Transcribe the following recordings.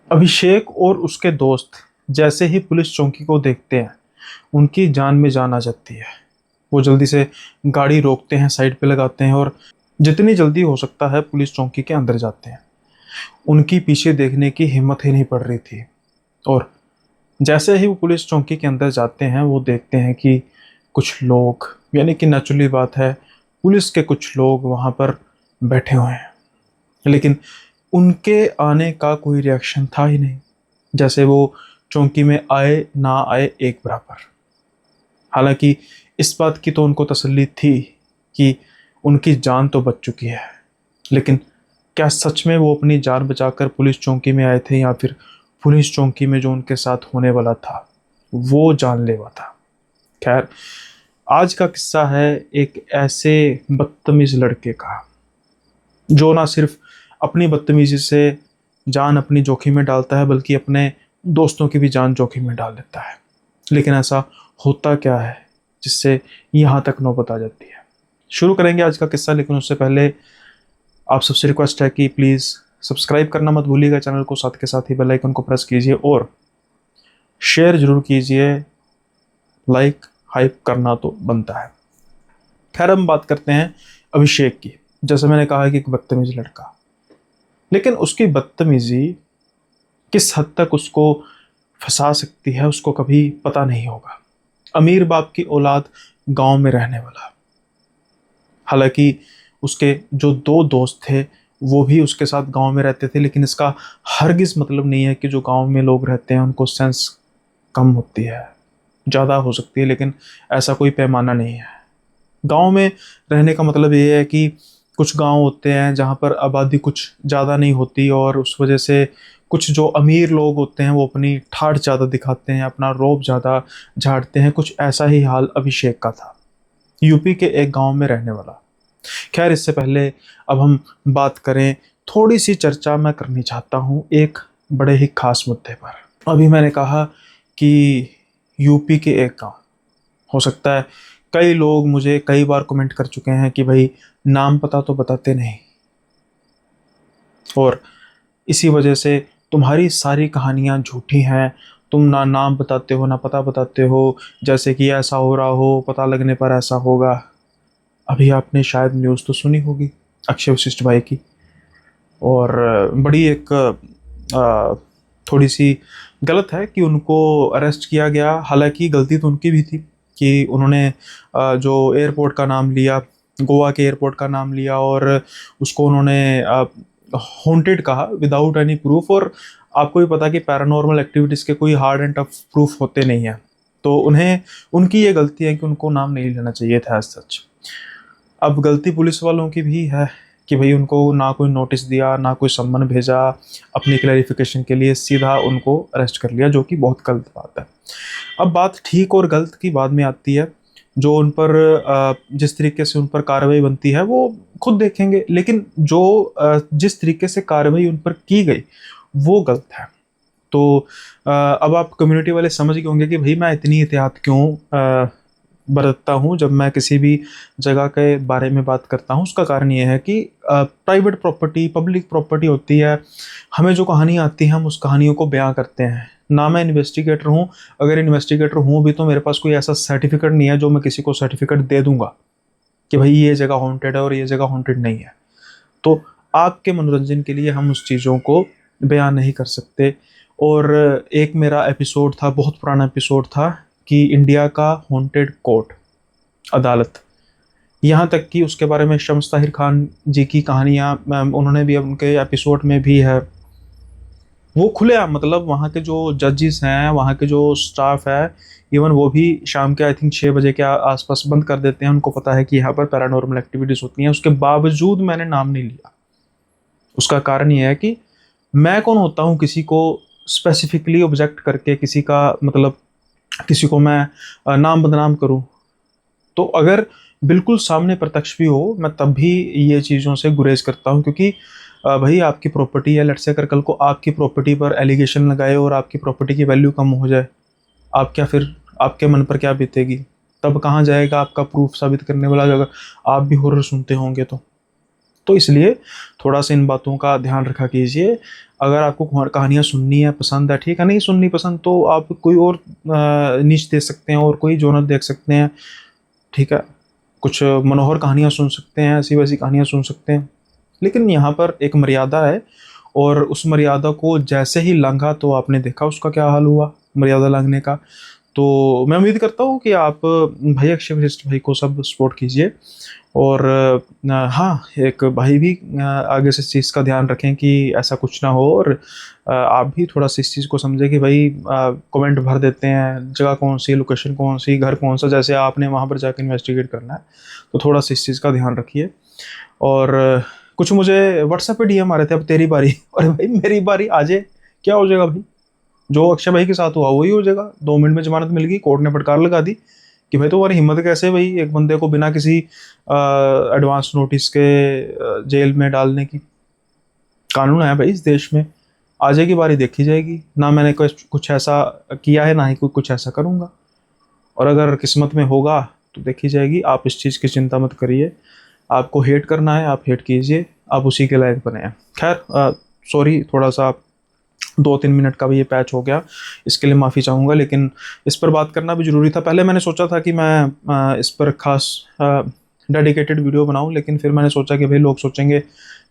अभिषेक और उसके दोस्त जैसे ही पुलिस चौकी को देखते हैं, उनकी जान में जान आ जाती है। वो जल्दी से गाड़ी रोकते हैं, साइड पे लगाते हैं और जितनी जल्दी हो सकता है पुलिस चौकी के अंदर जाते हैं। उनकी पीछे देखने की हिम्मत ही नहीं पड़ रही थी। और जैसे ही वो पुलिस चौकी के अंदर जाते हैं, वो देखते हैं कि कुछ लोग, यानी कि नेचुरली बात है, पुलिस के कुछ लोग वहाँ पर बैठे हुए हैं। लेकिन उनके आने का कोई रिएक्शन था ही नहीं। जैसे वो चौकी में आए ना आए एक बराबर। हालांकि इस बात की तो उनको तसल्ली थी कि उनकी जान तो बच चुकी है, लेकिन क्या सच में वो अपनी जान बचाकर पुलिस चौकी में आए थे, या फिर पुलिस चौकी में जो उनके साथ होने वाला था वो जानलेवा था। खैर, आज का किस्सा है एक ऐसे बदतमीज लड़के का जो ना सिर्फ अपनी बदतमीजी से जान अपनी जोखिम में डालता है, बल्कि अपने दोस्तों की भी जान जोखिम में डाल देता है। लेकिन ऐसा होता क्या है जिससे यहाँ तक नौबत आ जाती है। शुरू करेंगे आज का किस्सा, लेकिन उससे पहले आप सबसे रिक्वेस्ट है कि प्लीज़ सब्सक्राइब करना मत भूलिएगा चैनल को, साथ के साथ ही बेल आइकन को प्रेस कीजिए और शेयर जरूर कीजिए। लाइक हाइप करना तो बनता है। खैर, हम बात करते हैं अभिषेक की। जैसे मैंने कहा कि एक बदतमीज लड़का, लेकिन उसकी बदतमीजी किस हद तक उसको फंसा सकती है उसको कभी पता नहीं होगा। अमीर बाप की औलाद, गांव में रहने वाला। हालांकि उसके जो दो दोस्त थे वो भी उसके साथ गांव में रहते थे, लेकिन इसका हरगिज मतलब नहीं है कि जो गांव में लोग रहते हैं उनको सेंस कम होती है। ज़्यादा हो सकती है, लेकिन ऐसा कोई पैमाना नहीं है। गांव में रहने का मतलब ये है कि कुछ गांव होते हैं जहां पर आबादी कुछ ज़्यादा नहीं होती, और उस वजह से कुछ जो अमीर लोग होते हैं वो अपनी ठाठ ज़्यादा दिखाते हैं, अपना रौब ज़्यादा झाड़ते हैं। कुछ ऐसा ही हाल अभिषेक का था, यूपी के एक गांव में रहने वाला। खैर, इससे पहले अब हम बात करें, थोड़ी सी चर्चा मैं करनी चाहता हूँ एक बड़े ही खास मुद्दे पर। अभी मैंने कहा कि यूपी के एक गांव, हो सकता है कई लोग मुझे कई बार कमेंट कर चुके हैं कि भाई नाम पता तो बताते नहीं, और इसी वजह से तुम्हारी सारी कहानियाँ झूठी हैं। तुम ना नाम बताते हो ना पता बताते हो, जैसे कि ऐसा हो रहा हो, पता लगने पर ऐसा होगा। अभी आपने शायद न्यूज़ तो सुनी होगी अक्षय वशिष्ठ भाई की, और बड़ी एक थोड़ी सी गलत है कि उनको अरेस्ट किया गया। हालांकि गलती तो उनकी भी थी कि उन्होंने जो एयरपोर्ट का नाम लिया, गोवा के एयरपोर्ट का नाम लिया, और उसको उन्होंने हॉन्टेड कहा विदाउट एनी प्रूफ। और आपको भी पता कि पैरानॉर्मल एक्टिविटीज़ के कोई हार्ड एंड टफ प्रूफ होते नहीं हैं, तो उन्हें, उनकी ये गलती है कि उनको नाम नहीं लेना चाहिए था एज सच। अब गलती पुलिस वालों की भी है कि भाई उनको ना कोई नोटिस दिया, ना कोई सम्मन भेजा, अपनी क्लैरिफिकेशन के लिए सीधा उनको अरेस्ट कर लिया, जो कि बहुत गलत बात है। अब बात ठीक और गलत की बाद में आती है। जो उन पर जिस तरीके से उन पर कार्रवाई बनती है वो खुद देखेंगे, लेकिन जो जिस तरीके से कार्रवाई उन पर की गई वो गलत है। तो अब आप कम्युनिटी वाले समझ गए होंगे कि भाई मैं इतनी एहतियात क्यों बरतता हूँ जब मैं किसी भी जगह के बारे में बात करता हूँ। उसका कारण ये है कि प्राइवेट प्रॉपर्टी, पब्लिक प्रॉपर्टी होती है। हमें जो कहानी आती है हम उस कहानियों को बयां करते हैं। ना मैं इन्वेस्टिगेटर हूँ, अगर इन्वेस्टिगेटर हूँ भी तो मेरे पास कोई ऐसा सर्टिफिकेट नहीं है जो मैं किसी को सर्टिफिकेट दे दूंगा कि भाई ये जगह हॉन्टेड है और ये जगह हॉन्टेड नहीं है। तो आपके मनोरंजन के लिए हम उस चीज़ों को बयान नहीं कर सकते। और एक मेरा एपिसोड था, बहुत पुराना एपिसोड था, कि इंडिया का हॉन्टेड कोर्ट, अदालत। यहाँ तक कि उसके बारे में शम्स ताहिर खान जी की कहानियाँ उन्होंने भी उनके एपिसोड में भी है। वो खुलेआम, मतलब वहाँ के जो जजेस हैं, वहाँ के जो स्टाफ है, इवन वो भी शाम के आई थिंक 6 बजे के आसपास बंद कर देते हैं। उनको पता है कि यहाँ पर पैरानॉर्मल एक्टिविटीज़ होती हैं, उसके बावजूद मैंने नाम नहीं लिया। उसका कारण ये है कि मैं कौन होता हूँ किसी को स्पेसिफिकली ऑब्जेक्ट करके किसी का, मतलब किसी को मैं नाम बदनाम करूँ। तो अगर बिल्कुल सामने प्रत्यक्ष भी हो, मैं तब भी ये चीज़ों से गुरेज करता हूँ, क्योंकि भाई आपकी प्रॉपर्टी है। लेट्स से अगर कल को आपकी प्रॉपर्टी पर एलिगेशन लगाए और आपकी प्रॉपर्टी की वैल्यू कम हो जाए, आप क्या फिर, आपके मन पर क्या बीतेगी? तब कहाँ जाएगा आपका प्रूफ साबित करने वाला, अगर आप भी हॉरर सुनते होंगे तो। तो इसलिए थोड़ा सा इन बातों का ध्यान रखा कीजिए। अगर आपको कहानियाँ सुननी है, पसंद है, ठीक है, नहीं सुननी पसंद तो आप कोई और नीच देख सकते हैं और कोई जॉनर देख सकते हैं, ठीक है। कुछ मनोहर कहानियाँ सुन सकते हैं, ऐसी वैसी कहानियाँ सुन सकते हैं, लेकिन यहाँ पर एक मर्यादा है, और उस मर्यादा को जैसे ही लांघा तो आपने देखा उसका क्या हाल हुआ मर्यादा लांघने का। तो मैं उम्मीद करता हूँ कि आप भाई अक्षय वशिष्ठ भाई को सब सपोर्ट कीजिए, और हाँ, एक भाई भी आगे से इस चीज़ का ध्यान रखें कि ऐसा कुछ ना हो, और आप भी थोड़ा सा इस चीज़ को समझें कि भाई कमेंट भर देते हैं, जगह कौन सी, लोकेशन कौन सी, घर कौन सा, जैसे आपने वहाँ पर जाकर इन्वेस्टिगेट करना है, तो थोड़ा सा इस चीज़ का ध्यान रखिए। और कुछ मुझे व्हाट्सएप पे डीएम आ रहे थे, अब तेरी बारी अरे भाई मेरी बारी आ जाए, क्या हो जाएगा भाई, जो अक्षय भाई के साथ हुआ वही हो जाएगा। 2 मिनट में जमानत मिल गई, कोर्ट ने फटकार लगा दी कि भाई तुम्हारी हिम्मत कैसे भाई एक बंदे को बिना किसी एडवांस नोटिस के जेल में डालने की। कानून है भाई इस देश में, आ जाएगी बारी, देखी जाएगी। ना मैंने कुछ ऐसा किया है, ना ही कुछ ऐसा करूँगा, और अगर किस्मत में होगा तो देखी जाएगी। आप इस चीज़ की चिंता मत करिए। आपको हेट करना है आप हेट कीजिए, आप उसी के लायक बने हैं। खैर सॉरी, थोड़ा सा 2-3 मिनट का भी ये पैच हो गया, इसके लिए माफ़ी चाहूँगा, लेकिन इस पर बात करना भी ज़रूरी था। पहले मैंने सोचा था कि मैं इस पर खास डेडिकेटेड वीडियो बनाऊं, लेकिन फिर मैंने सोचा कि भाई लोग सोचेंगे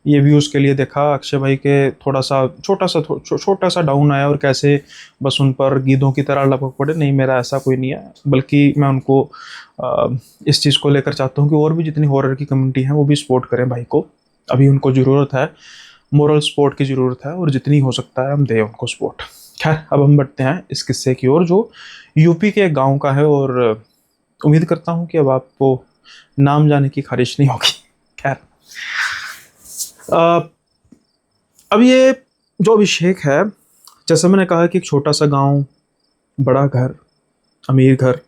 ये व्यूज़ के लिए देखा अक्षय भाई के थोड़ा सा छोटा सा डाउन आया और कैसे बस उन पर गीदों की तरह लपक पड़े। नहीं, मेरा ऐसा कोई नहीं है, बल्कि मैं उनको इस चीज़ को लेकर चाहता हूँ कि और भी जितनी हॉरर की कम्युनिटी है वो भी सपोर्ट करें भाई को। अभी उनको ज़रूरत है, मोरल सपोर्ट की ज़रूरत है, और जितनी हो सकता है हम दें उनको सपोर्ट। खैर, अब हम बढ़ते हैं इस किस्से की ओर जो यूपी के एक गांव का है, और उम्मीद करता हूं कि अब आपको नाम जाने की ख्वाहिश नहीं होगी। खैर, अब ये जो अभिषेक है, जैसे मैंने कहा कि एक छोटा सा गांव, बड़ा घर, अमीर घर,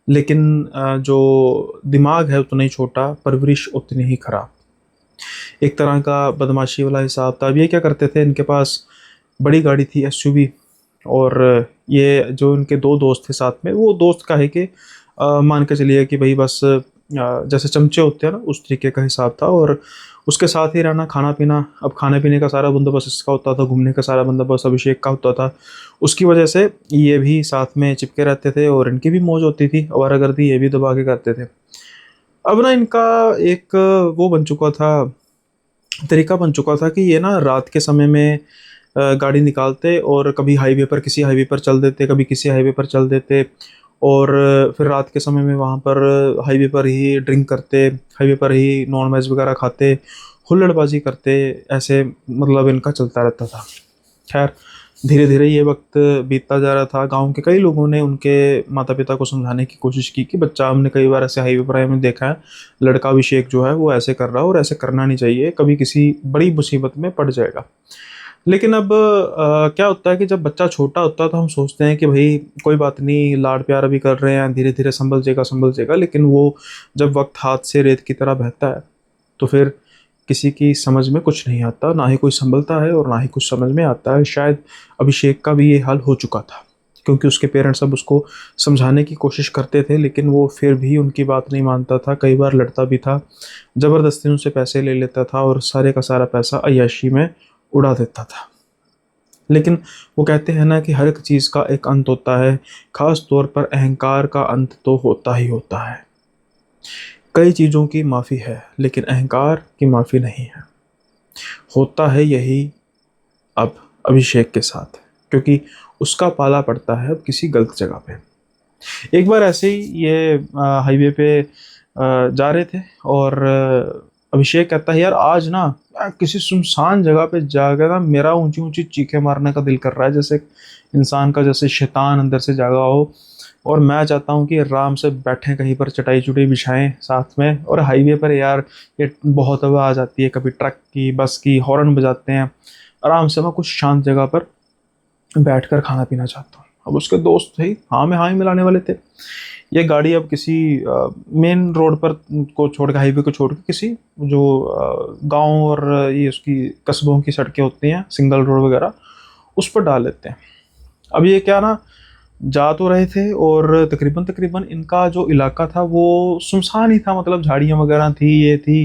लेकिन जो दिमाग है उतना ही छोटा, परवरिश उतनी ही खराब। एक तरह का बदमाशी वाला हिसाब था। अब ये क्या करते थे, इनके पास बड़ी गाड़ी थी एसयूवी, और ये जो इनके 2 दोस्त थे साथ में, वो दोस्त का है कि मान के चलिए कि भाई बस जैसे चमचे होते हैं ना, उस तरीके का हिसाब था, और उसके साथ ही रहना, खाना पीना। अब खाने पीने का सारा बंदोबस्त इसका होता था, घूमने का सारा बंदोबस्त अभिषेक का होता था। उसकी वजह से ये भी साथ में चिपके रहते थे, और इनकी भी मौज होती थी, आवारागर्दी ये भी दबा के करते थे। अब ना इनका एक वो बन चुका था, तरीका बन चुका था कि ये ना रात के समय में गाड़ी निकालते और कभी हाईवे पर, किसी हाईवे पर चल देते, कभी किसी हाईवे पर चल देते, और फिर रात के समय में वहाँ पर हाईवे पर ही ड्रिंक करते, हाईवे पर ही नॉन वेज वगैरह खाते, हुल्लड़बाजी करते, ऐसे मतलब इनका चलता रहता था। खैर, धीरे धीरे ये वक्त बीतता जा रहा था। गांव के कई लोगों ने उनके माता पिता को समझाने की कोशिश की कि बच्चा, हमने कई बार ऐसे हाईवे पर हमें देखा है, लड़का अभिषेक जो है वो ऐसे कर रहा है, और ऐसे करना नहीं चाहिए, कभी किसी बड़ी मुसीबत में पड़ जाएगा। लेकिन अब क्या होता है कि जब बच्चा छोटा होता है तो हम सोचते हैं कि भाई कोई बात नहीं, लाड प्यार अभी कर रहे हैं, धीरे धीरे संभल जाएगा संभल जाएगा। लेकिन वो जब वक्त हाथ से रेत की तरह बहता है तो फिर किसी की समझ में कुछ नहीं आता, ना ही कोई संभलता है और ना ही कुछ समझ में आता है। शायद अभिषेक का भी ये हाल हो चुका था, क्योंकि उसके पेरेंट्स अब उसको समझाने की कोशिश करते थे, लेकिन वो फिर भी उनकी बात नहीं मानता था। कई बार लड़ता भी था, ज़बरदस्ती उनसे पैसे ले लेता था, और सारे का सारा पैसा अय्याशी में उड़ा देता था। लेकिन वो कहते हैं ना कि हर एक चीज़ का एक अंत होता है, ख़ास तौर पर अहंकार का अंत तो होता ही होता है। कई चीज़ों की माफ़ी है, लेकिन अहंकार की माफ़ी नहीं है। होता है यही अब अभिषेक के साथ, क्योंकि उसका पाला पड़ता है अब किसी गलत जगह पे। एक बार ऐसे ही ये हाईवे पे जा रहे थे, और अभिषेक कहता है, यार आज ना किसी सुनसान जगह पे जाकर ना मेरा ऊंची ऊंची चीखें मारने का दिल कर रहा है, जैसे इंसान का जैसे शैतान अंदर से जागा हो, और मैं चाहता हूँ कि आराम से बैठें कहीं पर, चटाई चुटाई बिछाएं साथ में, और हाईवे पर यार ये बहुत हवा आ जाती है, कभी ट्रक की, बस की हॉर्न बजाते हैं, आराम से मैं कुछ शांत जगह पर बैठकर खाना पीना चाहता हूँ। अब उसके दोस्त थे, हाँ में हाँ ही मिलाने वाले थे। ये गाड़ी अब किसी मेन रोड पर को छोड़ के, हाईवे को छोड़ के, किसी जो गांव और ये उसकी कस्बों की सड़कें होती हैं, सिंगल रोड वगैरह, उस पर डाल लेते हैं। अब ये क्या ना, जा तो रहे थे, और तकरीबन तकरीबन इनका जो इलाका था वो सुनसान ही था, मतलब झाड़ियाँ वगैरह थी, ये थी,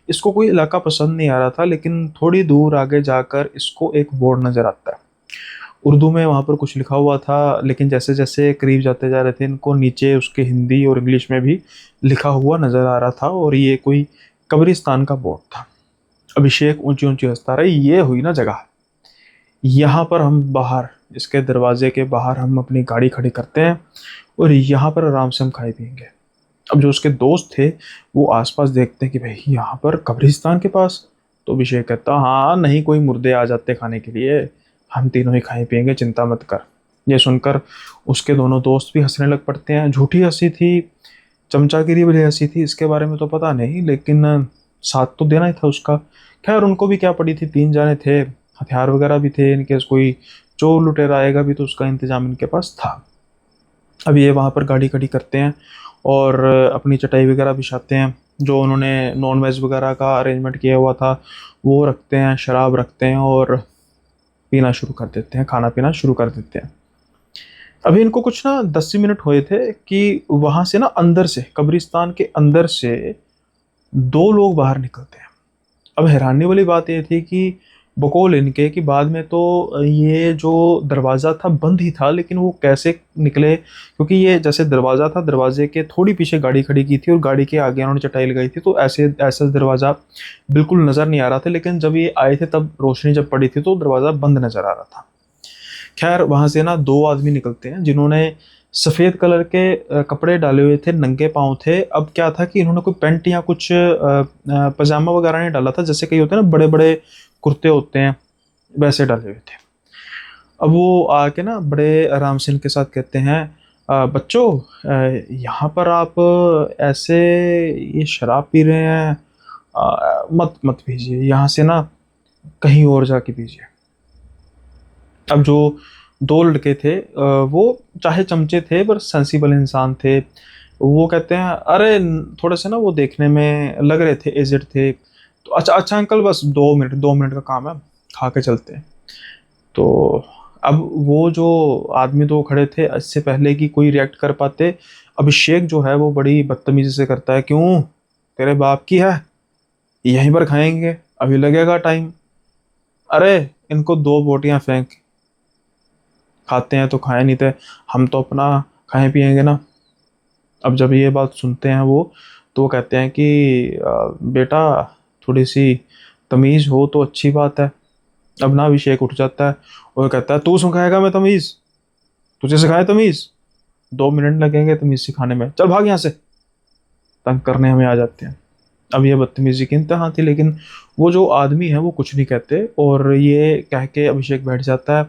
इसको कोई इलाका पसंद नहीं आ रहा था, लेकिन थोड़ी दूर आगे जाकर इसको एक बोर्ड नज़र आता है। उर्दू में वहाँ पर कुछ लिखा हुआ था, लेकिन जैसे जैसे करीब जाते जा रहे थे इनको नीचे उसके हिंदी और इंग्लिश में भी लिखा हुआ नज़र आ रहा था, और ये कोई कब्रिस्तान का बोर्ड था। अभिषेक ऊंची ऊंची हंसता रहा, ये हुई ना जगह, यहाँ पर हम बाहर, इसके दरवाजे के बाहर हम अपनी गाड़ी खड़ी करते हैं और यहाँ पर आराम से हम खाए पिएंगे। अब जो उसके दोस्त थे वो आसपास देखते हैं कि भाई यहाँ पर कब्रिस्तान के पास, तो अभिषेक कहता हाँ नहीं कोई मुर्दे आ जाते खाने के लिए, हम तीनों ही खाए पिएंगे, चिंता मत कर। ये सुनकर उसके दोनों दोस्त भी हंसने लग पड़ते हैं। झूठी हंसी थी, चमचागिरी वाली हंसी थी, इसके बारे में तो पता नहीं, लेकिन साथ तो देना ही था उसका। खैर उनको भी क्या पड़ी थी, 3 जाने थे, हथियार वगैरह भी थे, इनकेस कोई चोर लुटेरा आएगा भी तो उसका इंतजाम इनके पास था। अब ये वहाँ पर गाड़ी खड़ी करते हैं और अपनी चटाई वगैरह बिछाते हैं, जो उन्होंने नॉन वेज वगैरह का अरेंजमेंट किया हुआ था वो रखते हैं, शराब रखते हैं और पीना शुरू कर देते हैं, खाना पीना शुरू कर देते हैं। अभी इनको कुछ ना 10 मिनट हुए थे कि वहाँ से ना अंदर से, कब्रिस्तान के अंदर से 2 लोग बाहर निकलते हैं। अब हैरानी वाली बात ये थी कि बकौल इनके कि बाद में तो ये जो दरवाज़ा था बंद ही था, लेकिन वो कैसे निकले, क्योंकि ये जैसे दरवाज़ा था, दरवाजे के थोड़ी पीछे गाड़ी खड़ी की थी और गाड़ी के आगे उन्होंने चटाई लगाई थी, तो ऐसे ऐसा दरवाज़ा बिल्कुल नज़र नहीं आ रहा था। लेकिन जब ये आए थे तब रोशनी जब पड़ी थी तो दरवाज़ा बंद नज़र आ रहा था। खैर वहाँ से ना 2 आदमी निकलते हैं जिन्होंने सफ़ेद कलर के कपड़े डाले हुए थे, नंगे पाँव थे। अब क्या था कि इन्होंने कोई पैंट या कुछ पजामा वगैरह नहीं डाला था, जैसे कई होते हैं ना बड़े बड़े कुर्ते होते हैं, वैसे डाले हुए थे। अब वो आके ना बड़े आराम से इनके साथ कहते हैं बच्चों, यहाँ पर आप ऐसे ये शराब पी रहे हैं, मत मत पीजिए, यहाँ से ना कहीं और जाके पीजिए। अब जो 2 लड़के थे वो चाहे चमचे थे पर सेंसिबल इंसान थे। वो कहते हैं अरे थोड़े से ना वो देखने में लग रहे थे, एजेड थे, तो अच्छा अच्छा अंकल बस 2 मिनट, 2 मिनट का काम है, खा के चलते हैं। तो अब वो जो आदमी 2 खड़े थे, इससे पहले कि कोई रिएक्ट कर पाते, अभिषेक जो है वो बड़ी बदतमीजी से करता है, क्यों तेरे बाप की है, यहीं पर खाएंगे, अभी लगेगा टाइम, अरे इनको 2 बोटियां फेंक, खाते हैं तो खाए, नहीं थे हम तो अपना खाएं पिएंगे ना। अब जब ये बात सुनते हैं वो, तो वो कहते हैं कि बेटा थोड़ी सी तमीज़ हो तो अच्छी बात है। अब ना अभिषेक उठ जाता है और कहता है तू सिखाएगा मैं तमीज़, तुझे सिखाए तमीज़, 2 मिनट लगेंगे तमीज़ सिखाने में, चल भाग यहाँ से। तंग करने हमें आ जाते हैं। अब ये बदतमीजी की इंतहा थी, लेकिन वो जो आदमी है वो कुछ नहीं कहते, और ये कह के अभिषेक बैठ जाता है।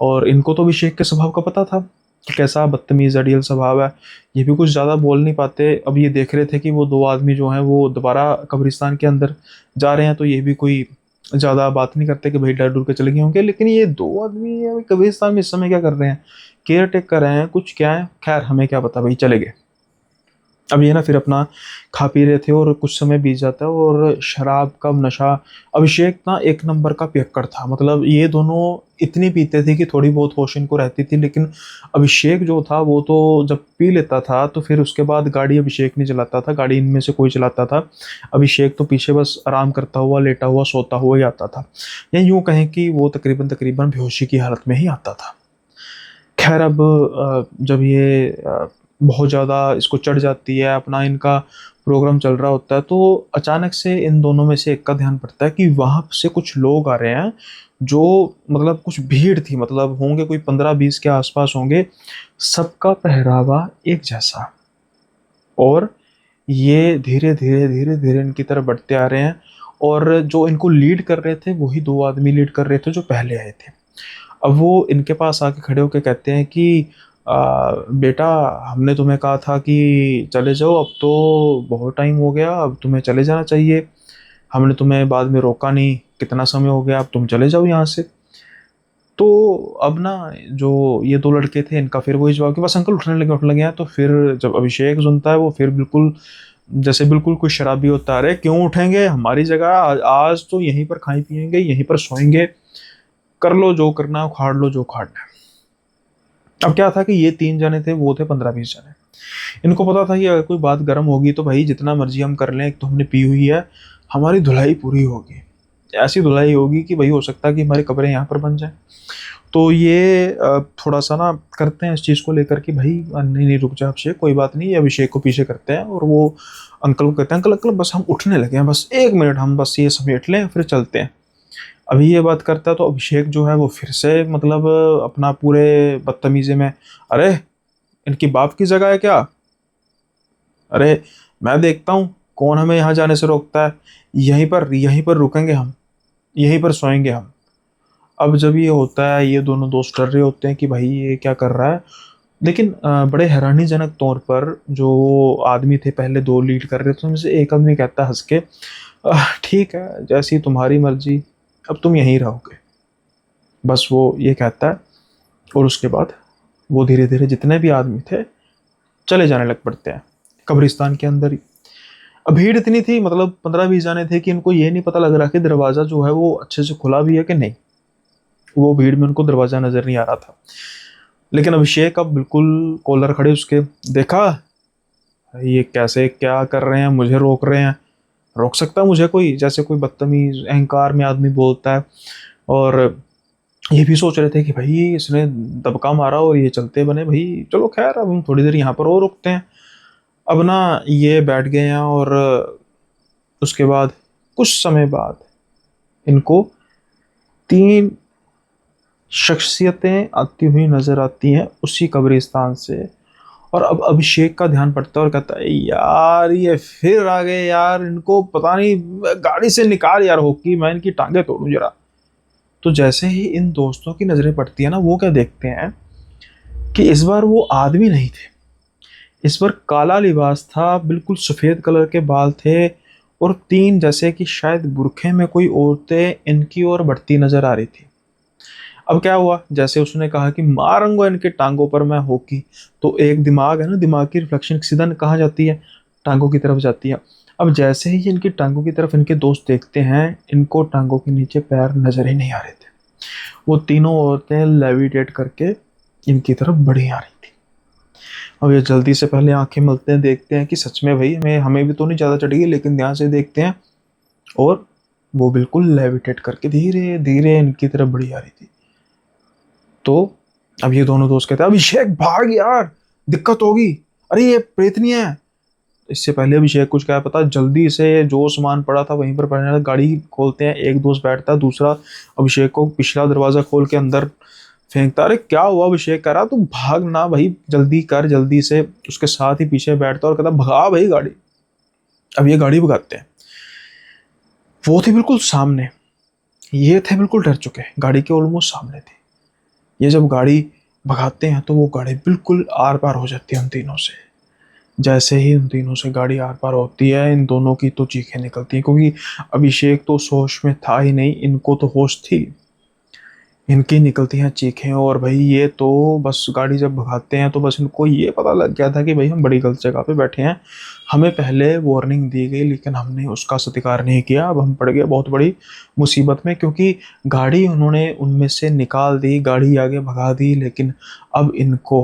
और इनको तो अभिषेक के स्वभाव का पता था कि कैसा बदतमीज अड़ियल स्वभाव है, ये भी कुछ ज़्यादा बोल नहीं पाते। अब ये देख रहे थे कि वो 2 आदमी जो हैं वो दोबारा कब्रिस्तान के अंदर जा रहे हैं, तो ये भी कोई ज़्यादा बात नहीं करते कि भाई डर डर के चले गए होंगे। लेकिन ये 2 आदमी अभी कब्रिस्तान में इस समय क्या कर रहे हैं, केयर टेक कर रहे हैं, कुछ क्या है, खैर हमें क्या पता, भाई चले गए। अब ये ना फिर अपना खा पी रहे थे और कुछ समय बीत जाता है और शराब का नशा, अभिषेक ना एक नंबर का पियक्कड़ था, मतलब ये दोनों इतनी पीते थे कि थोड़ी बहुत होश इनको रहती थी। लेकिन अभिषेक जो था वो तो जब पी लेता था तो फिर उसके बाद गाड़ी अभिषेक नहीं चलाता था, गाड़ी इनमें से कोई चलाता था। अभिषेक तो पीछे बस आराम करता हुआ, लेटा हुआ, सोता हुआ ही आता था, या यूँ कहें कि वो तकरीबन तकरीबन बेहोशी की हालत में ही आता था। खैर अब जब ये बहुत ज़्यादा इसको चढ़ जाती है, अपना इनका प्रोग्राम चल रहा होता है, तो अचानक से इन दोनों में से एक का ध्यान पड़ता है कि वहाँ से कुछ लोग आ रहे हैं, जो मतलब कुछ भीड़ थी, मतलब होंगे कोई 15-20 के आसपास होंगे, सबका पहरावा एक जैसा, और ये धीरे धीरे धीरे धीरे इनकी तरफ बढ़ते आ रहे हैं। और जो इनको लीड कर रहे थे वही 2 आदमी लीड कर रहे थे जो पहले आए थे। अब वो इनके पास आके खड़े होके कहते हैं कि बेटा हमने तुम्हें कहा था कि चले जाओ, अब तो बहुत टाइम हो गया, अब तुम्हें चले जाना चाहिए, हमने तुम्हें बाद में रोका नहीं, कितना समय हो गया, अब तुम चले जाओ यहाँ से। तो अब ना जो ये 2 लड़के थे इनका फिर वही जवाब कि बस अंकल उठने लगे हैं। तो फिर जब अभिषेक सुनता है वो फिर बिल्कुल जैसे बिल्कुल कोई शराबी होता है, अरे क्यों उठेंगे, हमारी जगह आज तो यहीं पर खाएं पिएंगे, यहीं पर सोएंगे, कर लो जो करना है, उखाड़ लो जो उखाड़ना है। अब क्या था कि ये 3 जने थे, वो थे 15-20 जने। इनको पता था कि अगर कोई बात गर्म होगी तो भाई जितना मर्जी हम कर लें, एक तो हमने पी हुई है, हमारी धुलाई पूरी होगी, ऐसी धुलाई होगी कि भाई हो सकता है कि हमारी कब्रें यहाँ पर बन जाए। तो ये थोड़ा सा ना करते हैं इस चीज़ को लेकर कि भाई नहीं नहीं रुक जा अभिषेक, कोई बात नहीं, ये अभिषेक को पीछे करते हैं और वो अंकल को कहते हैं अंकल अंकल बस हम उठने लगे हैं, बस 1 मिनट हम बस ये समेट लें फिर चलते हैं। अभी ये बात करता है तो अभिषेक जो है वो फिर से मतलब अपना पूरे बदतमीजी में, अरे इनकी बाप की जगह है क्या, अरे मैं देखता हूँ कौन हमें यहाँ जाने से रोकता है, यहीं पर रुकेंगे हम, यहीं पर सोएंगे हम। अब जब ये होता है ये दोनों दोस्त डर रहे होते हैं कि भाई ये क्या कर रहा है, लेकिन बड़े हैरानीजनक तौर पर जो आदमी थे पहले 2 लीड कर रहे थे उनमें से एक आदमी कहता है हंस के, ठीक है जैसी तुम्हारी मर्जी, अब तुम यहीं रहोगे, बस वो ये कहता है। और उसके बाद वो धीरे धीरे जितने भी आदमी थे चले जाने लग पड़ते हैं कब्रिस्तान के अंदर ही। अब भीड़ इतनी थी, मतलब 15-20 जाने थे कि इनको ये नहीं पता लग रहा कि दरवाज़ा जो है वो अच्छे से खुला भी है कि नहीं, वो भीड़ में उनको दरवाज़ा नज़र नहीं आ रहा था। लेकिन अभिषेक अब बिल्कुल कॉलर खड़े उसके, देखा ये कैसे क्या कर रहे हैं, मुझे रोक रहे हैं, रोक सकता है मुझे कोई, जैसे कोई बदतमीज अहंकार में आदमी बोलता है। और ये भी सोच रहे थे कि भाई इसने दबका मारा और ये चलते बने, भाई चलो खैर अब हम थोड़ी देर यहाँ पर और रुकते हैं। अब ना ये बैठ गए हैं और उसके बाद कुछ समय बाद इनको 3 शख्सियतें आती हुई नजर आती हैं उसी कब्रिस्तान से। और अब अभिषेक का ध्यान पड़ता है और कहता है यार ये फिर आ गए यार, इनको पता नहीं, गाड़ी से निकाल यार होकी, मैं इनकी टांगे तोड़ूं जरा। तो जैसे ही इन दोस्तों की नजरें पड़ती है ना, वो क्या देखते हैं कि इस बार वो आदमी नहीं थे, इस बार काला लिबास था, बिल्कुल सफेद कलर के बाल थे और 3 जैसे कि शायद बुरखे में कोई औरतें इनकी ओर बढ़ती नजर आ रही थी। अब क्या हुआ, जैसे उसने कहा कि मारूंगा इनके टांगों पर मैं होकी, तो एक दिमाग है ना, दिमाग की रिफ्लेक्शन सीधा कहाँ जाती है, टांगों की तरफ जाती है। अब जैसे ही इनकी टांगों की तरफ इनके दोस्त देखते हैं, इनको टांगों के नीचे पैर नजर ही नहीं आ रहे थे। वो तीनों औरतें लेविटेट करके इनकी तरफ बढ़ी आ रही थी। अब ये जल्दी से पहले आंखें मलते हैं, देखते हैं कि सच में भाई हमें हमें भी तो नहीं ज़्यादा चढ़ गई, लेकिन ध्यान से देखते हैं और वो बिल्कुल लेविटेट करके धीरे धीरे इनकी तरफ बढ़ी आ रही थी। तो अब ये दोनों दोस्त कहते हैं अभिषेक भाग यार, दिक्कत होगी, अरे ये प्रेतनी है। इससे पहले अभिषेक कुछ क्या पता, जल्दी से जो सामान पड़ा था वहीं पर पड़ने लगा। गाड़ी खोलते हैं, एक दोस्त बैठता है, दूसरा अभिषेक को पिछला दरवाजा खोल के अंदर फेंकता। अरे क्या हुआ, अभिषेक कह रहा तू भाग ना भाई, जल्दी कर, जल्दी से उसके साथ ही पीछे बैठता और कहता भगा भाई गाड़ी। अब ये गाड़ी भगाते हैं, वो थे बिल्कुल सामने, ये थे बिल्कुल डर चुके, गाड़ी के ऑलमोस्ट सामने थे। ये जब गाड़ी भगाते हैं तो वो गाड़ी बिल्कुल आर पार हो जाती है उन तीनों से। जैसे ही उन तीनों से गाड़ी आर पार होती है, इन दोनों की तो चीखें निकलती हैं, क्योंकि अभिषेक तो उस होश में था ही नहीं, इनको तो होश थी। इनकी निकलती हैं चीखें और भाई ये तो बस गाड़ी जब भगाते हैं तो बस इनको ये पता लग गया था कि भाई हम बड़ी गलत जगह पे बैठे हैं। हमें पहले वार्निंग दी गई लेकिन हमने उसका सत्कार नहीं किया, अब हम पड़ गए बहुत बड़ी मुसीबत में, क्योंकि गाड़ी उन्होंने उनमें से निकाल दी, गाड़ी आगे भगा दी, लेकिन अब इनको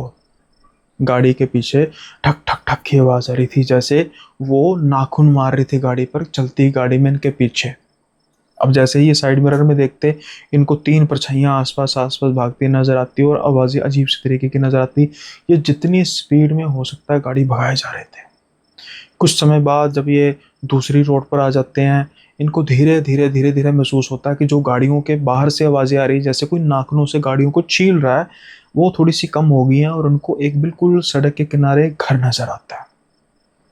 गाड़ी के पीछे ठक ठक ठक की आवाज़ आ रही थी, जैसे वो नाखून मार रही थी गाड़ी पर, चलती गाड़ी में इनके पीछे। अब जैसे ही ये साइड मिरर में देखते, इनको 3 परछाइयाँ आसपास आसपास भागती नजर आती और आवाज़ें अजीब सी तरीके की नजर आती। ये जितनी स्पीड में हो सकता है गाड़ी भगाए जा रहे थे। कुछ समय बाद जब ये दूसरी रोड पर आ जाते हैं, इनको धीरे धीरे धीरे धीरे महसूस होता है कि जो गाड़ियों के बाहर से आवाज़ें आ रही, जैसे कोई नाखूनों से गाड़ियों को छील रहा है, वो थोड़ी सी कम हो गई हैं और उनको एक बिल्कुल सड़क के किनारे घर नजर आता है।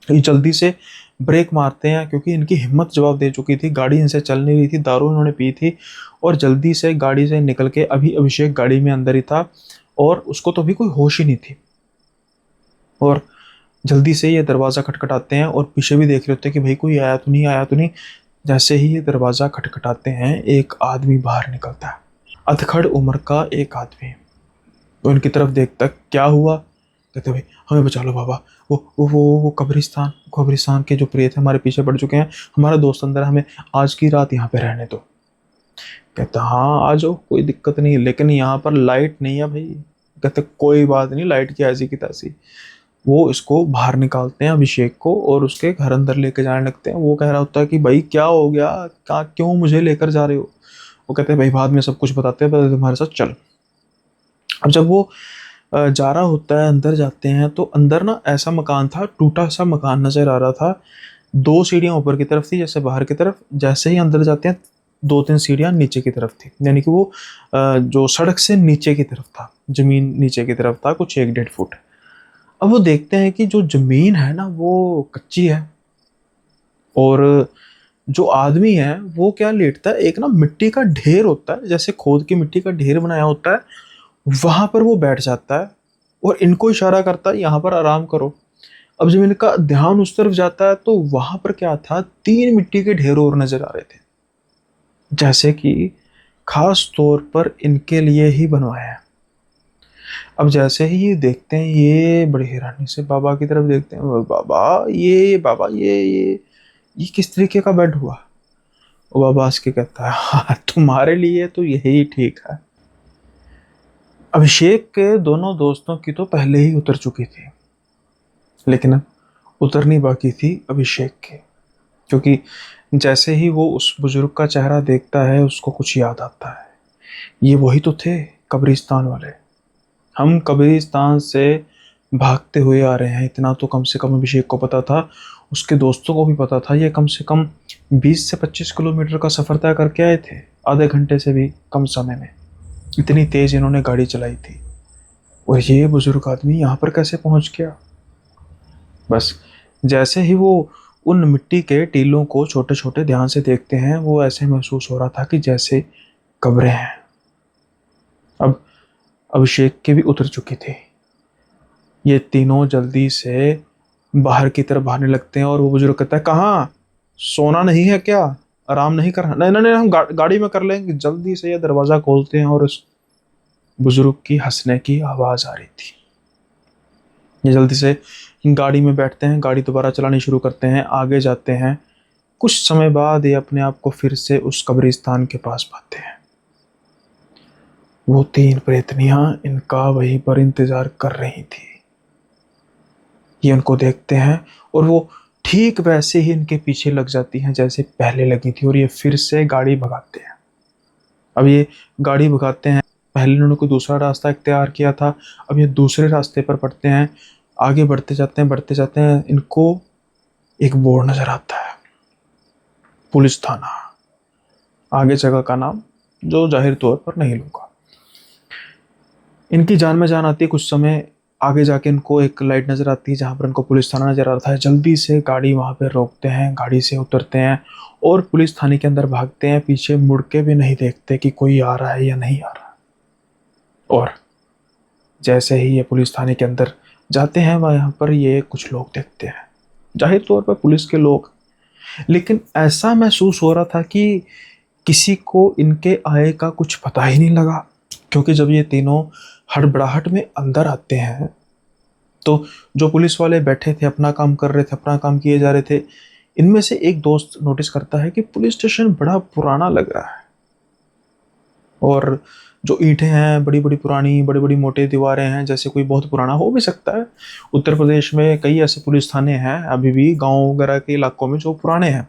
ये जल्दी से ब्रेक मारते हैं क्योंकि इनकी हिम्मत जवाब दे चुकी थी, गाड़ी इनसे चल नहीं रही थी, दारू इन्होंने पी थी। और जल्दी से गाड़ी से निकल के, अभी अभिषेक गाड़ी में अंदर ही था और उसको तो अभी कोई होश ही नहीं थी। और जल्दी से ये दरवाज़ा खटखटाते हैं और पीछे भी देख रहे होते हैं कि भाई कोई आया तो नहीं, आया तो नहीं। जैसे ही ये दरवाज़ा खटखटाते हैं, एक आदमी बाहर निकलता है, अधखड़ उम्र का एक आदमी। तो इनकी तरफ देखता, क्या हुआ, कहते भाई हमें बचा लो बाबा, वो कब्रिस्तान के जो प्रेत हमारे पीछे पड़ चुके हैं, हमारा दोस्त अंदर, हमें आज की रात यहाँ पे रहने दो। कहता हाँ आ जाओ, कोई दिक्कत नहीं, लेकिन यहाँ पर लाइट नहीं है भाई। कहते कोई बात नहीं, लाइट की ऐसी की तैसी। वो इसको बाहर निकालते हैं अभिषेक को और उसके घर अंदर लेके जाने लगते हैं। वो कह रहा होता है कि भाई क्या हो गया, क्या क्यों मुझे लेकर जा रहे हो। वो कहते हैं भाई बाद में सब कुछ बताते हैं, पहले तुम्हारे साथ चल। अब जब वो जा रहा होता है, अंदर जाते हैं तो अंदर ना ऐसा मकान था, टूटा सा मकान नजर आ रहा था। 2 सीढ़ियां ऊपर की तरफ थी जैसे बाहर की तरफ, जैसे ही अंदर जाते हैं 2-3 सीढ़ियां नीचे की तरफ थी, यानी कि वो जो सड़क से नीचे की तरफ था, जमीन नीचे की तरफ था कुछ 1-1.5 फुट। अब वो देखते हैं कि जो जमीन है ना वो कच्ची है, और जो आदमी है वो क्या लेटता है, एक ना मिट्टी का ढेर होता है, जैसे खोद के मिट्टी का ढेर बनाया होता है, वहां पर वो बैठ जाता है और इनको इशारा करता है यहाँ पर आराम करो। अब जब इनका ध्यान उस तरफ जाता है तो वहां पर क्या था, 3 मिट्टी के ढेर और नजर आ रहे थे, जैसे कि खास तौर पर इनके लिए ही बनवाया है। अब जैसे ही ये देखते हैं, ये बड़ी हैरानी से बाबा की तरफ देखते हैं, बाबा ये किस तरीके का बेड हुआ। और बाबा हंस के कहता है हाँ तुम्हारे लिए तो यही ठीक है। अभिषेक के दोनों दोस्तों की तो पहले ही उतर चुकी थी, लेकिन अब उतरनी बाकी थी अभिषेक की, क्योंकि जैसे ही वो उस बुजुर्ग का चेहरा देखता है उसको कुछ याद आता है। ये वही तो थे कब्रिस्तान वाले। हम कब्रिस्तान से भागते हुए आ रहे हैं, इतना तो कम से कम अभिषेक को पता था, उसके दोस्तों को भी पता था। ये कम से कम 20 से 25 किलोमीटर का सफ़र तय करके आए थे, आधे घंटे से भी कम समय में। इतनी तेज़ इन्होंने गाड़ी चलाई थी, और ये बुजुर्ग आदमी यहाँ पर कैसे पहुँच गया। बस जैसे ही वो उन मिट्टी के टीलों को छोटे छोटे ध्यान से देखते हैं, वो ऐसे महसूस हो रहा था कि जैसे कब्रें हैं। अब अभिषेक की भी उतर चुकी थी। ये तीनों जल्दी से बाहर की तरफ भागने लगते हैं, और वो बुजुर्ग कहता है कहाँ, सोना नहीं है क्या, आराम नहीं कर, नहीं नहीं नहीं हम गाड़ी में कर लेंगे। जल्दी से ये दरवाज़ा खोलते हैं और उस बुजुर्ग की हंसने की आवाज़ आ रही थी। ये जल्दी से गाड़ी में बैठते हैं, गाड़ी दोबारा चलानी शुरू करते हैं, आगे जाते हैं। कुछ समय बाद ये अपने आप को फिर से उस कब्रिस्तान के पास पाते हैं। वो 3 प्रेतनियां इनका वहीं पर इंतजार कर रही थी। ये उनको देखते हैं और वो ठीक वैसे ही इनके पीछे लग जाती हैं जैसे पहले लगी थी, और ये फिर से गाड़ी भगाते हैं। अब ये गाड़ी भगाते हैं, पहले इन्होंने कोई दूसरा रास्ता इख्तियार किया था, अब ये दूसरे रास्ते पर पड़ते हैं। आगे बढ़ते जाते हैं, इनको एक बोर्ड नजर आता है, पुलिस थाना, आगे जगह का नाम जो जाहिर तौर पर नहीं लूंगा। इनकी जान में जान आती है। कुछ समय आगे जाके इनको एक लाइट नजर आती है जहाँ पर इनको पुलिस थाना नजर आ रहा है। जल्दी से गाड़ी वहाँ पे रोकते हैं, गाड़ी से उतरते हैं और पुलिस थाने के अंदर भागते हैं। पीछे मुड़ के भी नहीं देखते कि कोई आ रहा है या नहीं आ रहा। और जैसे ही ये पुलिस थाने के अंदर जाते हैं, वहाँ पर ये कुछ लोग देखते हैं, जाहिर तौर पर पुलिस के लोग। लेकिन ऐसा महसूस हो रहा था कि किसी को इनके आए का कुछ पता ही नहीं लगा, क्योंकि जब ये तीनों हड़बड़ाहट में अंदर आते हैं तो जो पुलिस वाले बैठे थे, अपना काम कर रहे थे, अपना काम किए जा रहे थे, इनमें से एक दोस्त नोटिस करता है कि पुलिस स्टेशन बड़ा पुराना लग रहा है, और जो ईंटें हैं बड़ी बड़ी पुरानी, बड़ी बड़ी मोटे दीवारें हैं, जैसे कोई बहुत पुराना हो भी सकता है। उत्तर प्रदेश में कई ऐसे पुलिस थाने हैं अभी भी गांव वगैरह के इलाकों में जो पुराने हैं।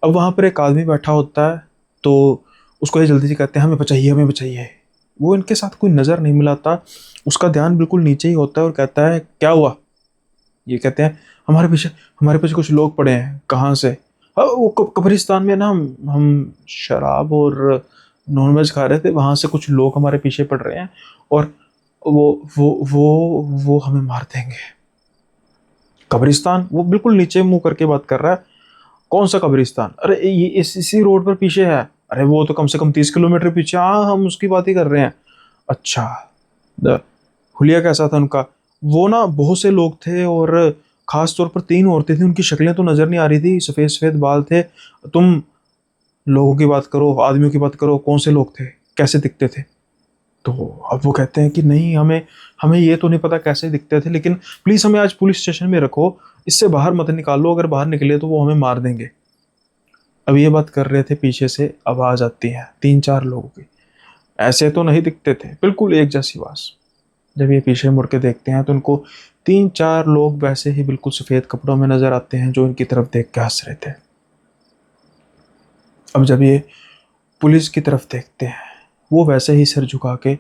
अब वहाँ पर एक आदमी बैठा होता है, तो उसको ये जल्दी से कहते हैं हमें बचाइए, हमें बचाइए। वो इनके साथ कोई नज़र नहीं मिलाता, उसका ध्यान बिल्कुल नीचे ही होता है और कहता है क्या हुआ। ये कहते हैं हमारे पीछे कुछ लोग पड़े हैं। कहाँ से? हाँ वो कब्रिस्तान में ना हम शराब और नॉनवेज खा रहे थे, वहाँ से कुछ लोग हमारे पीछे पड़ रहे हैं, और वो हमें मार देंगे। कब्रिस्तान? वो बिल्कुल नीचे मुंह करके बात कर रहा है। कौन सा कब्रिस्तान? अरे ये इसी रोड पर पीछे है। अरे वो तो कम से कम 30 किलोमीटर पीछे। हाँ हम उसकी बात ही कर रहे हैं। अच्छा, हुलिया कैसा था उनका? वो ना बहुत से लोग थे, और खास तौर पर 3 औरतें थी। उनकी शक्लें तो नजर नहीं आ रही थी, सफेद सफेद बाल थे। तुम लोगों की बात करो, आदमियों की बात करो, कौन से लोग थे, कैसे दिखते थे? तो अब वो कहते हैं कि नहीं, हमें हमें ये तो नहीं पता कैसे दिखते थे, लेकिन प्लीज हमें आज पुलिस स्टेशन में रखो, इससे बाहर मत निकालो, अगर बाहर निकले तो वो हमें मार देंगे। अब ये बात कर रहे थे, पीछे से आवाज आती है 3-4 लोगों की। ऐसे तो नहीं दिखते थे, बिल्कुल एक जैसी आवाज। जब ये पीछे मुड़ के देखते हैं तो उनको 3-4 लोग वैसे ही बिल्कुल सफ़ेद कपड़ों में नज़र आते हैं जो इनकी तरफ देख के हंस रहे थे। अब जब ये पुलिस की तरफ देखते हैं, वो वैसे ही सिर झुका के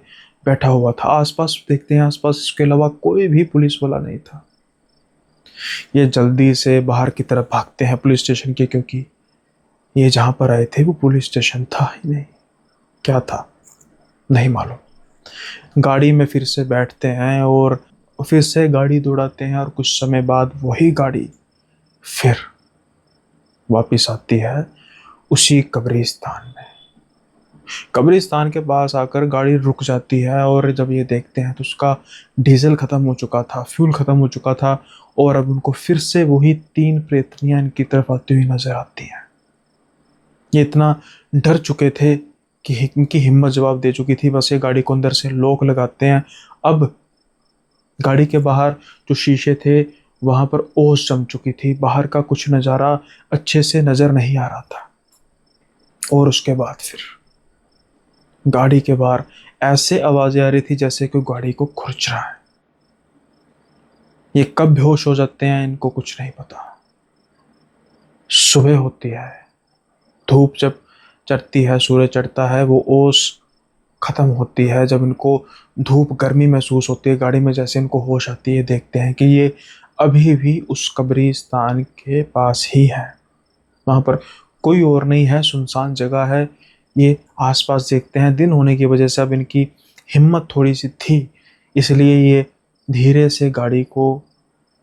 बैठा हुआ था। आसपास देखते हैं, आसपास इसके अलावा कोई भी पुलिस वाला नहीं था। ये जल्दी से बाहर की तरफ भागते हैं पुलिस स्टेशन के, क्योंकि ये जहाँ पर आए थे वो पुलिस स्टेशन था ही नहीं। क्या था नहीं मालूम। गाड़ी में फिर से बैठते हैं और फिर से गाड़ी दौड़ाते हैं, और कुछ समय बाद वही गाड़ी फिर वापस आती है उसी कब्रिस्तान में। कब्रिस्तान के पास आकर गाड़ी रुक जाती है, और जब ये देखते हैं तो उसका डीजल ख़त्म हो चुका था, फ्यूल ख़त्म हो चुका था, और अब उनको फिर से वही 3 प्रेतनियाँ इनकी तरफ आती हुई नजर आती हैं। ये इतना डर चुके थे कि इनकी हिम्मत जवाब दे चुकी थी। बस ये गाड़ी को अंदर से लॉक लगाते हैं। अब गाड़ी के बाहर जो शीशे थे वहाँ पर ओस जम चुकी थी, बाहर का कुछ नज़ारा अच्छे से नज़र नहीं आ रहा था। और उसके बाद फिर गाड़ी के बाहर ऐसे आवाज़ें आ रही थी जैसे कोई गाड़ी को खुरच रहा है। ये कब बेहोश हो जाते हैं इनको कुछ नहीं पता। सुबह होती है, धूप जब चढ़ती है, सूरज चढ़ता है, वो ओस ख़त्म होती है। जब इनको धूप गर्मी महसूस होती है गाड़ी में, जैसे इनको होश आती है, देखते हैं कि ये अभी भी उस कब्रिस्तान के पास ही है। वहाँ पर कोई और नहीं है, सुनसान जगह है। ये आसपास देखते हैं, दिन होने की वजह से अब इनकी हिम्मत थोड़ी सी थी, इसलिए ये धीरे से गाड़ी को